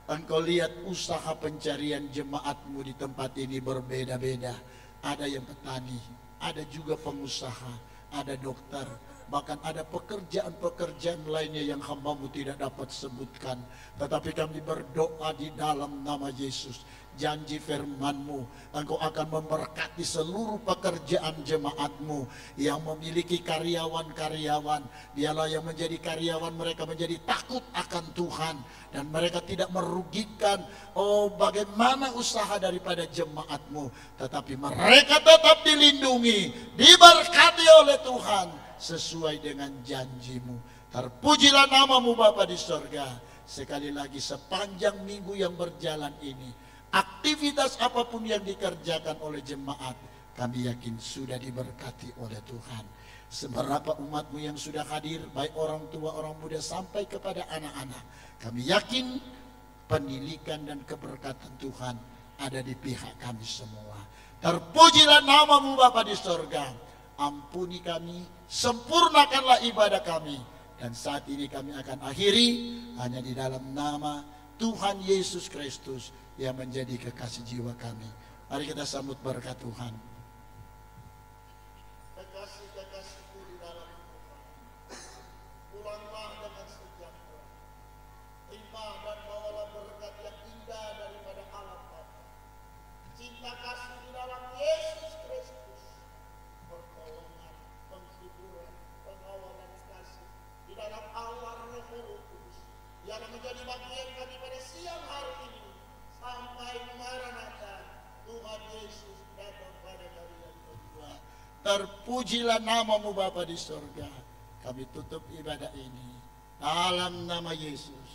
Engkau lihat usaha pencarian jemaat-Mu di tempat ini berbeda-beda. Ada yang petani, ada juga pengusaha, ada dokter, bahkan ada pekerjaan-pekerjaan lainnya yang hamba-Mu tidak dapat sebutkan. Tetapi kami berdoa di dalam nama Yesus. Janji firman-Mu, Engkau akan memberkati seluruh pekerjaan jemaat-Mu yang memiliki karyawan-karyawan. Dialah yang menjadi karyawan mereka menjadi takut akan Tuhan. Dan mereka tidak merugikan bagaimana usaha daripada jemaat-Mu. Tetapi mereka tetap dilindungi, diberkati oleh Tuhan sesuai dengan janji-Mu. Terpujilah nama-Mu Bapa di sorga. Sekali lagi sepanjang minggu yang berjalan ini, aktivitas apapun yang dikerjakan oleh jemaat, kami yakin sudah diberkati oleh Tuhan. Seberapa umat-Mu yang sudah hadir, baik orang tua, orang muda, sampai kepada anak-anak, kami yakin pendidikan dan keberkatan Tuhan ada di pihak kami semua. Terpujilah nama-Mu Bapa di sorga. Ampuni kami, sempurnakanlah ibadah kami. Dan saat ini kami akan akhiri hanya di dalam nama Tuhan Yesus Kristus yang menjadi kekasih jiwa kami. Mari kita sambut berkat Tuhan. Kekasih-kekasihku di dalam Tuhan, pulanglah dengan sejahtera. Terima dan bawalah berkat yang indah daripada Allah Bapa. Cinta kasih di dalam Yesus Kristus, pertolongan, penghiburan, pengawalan kasih di dalam Allah Roh Kudus yang menjadi bagian kami pada siang hari ini sampai Maranatha, Tuhan Yesus datang pada hari yang kedua. Terpujilah nama-Mu Bapa di sorga. Kami tutup ibadah ini dalam nama Yesus.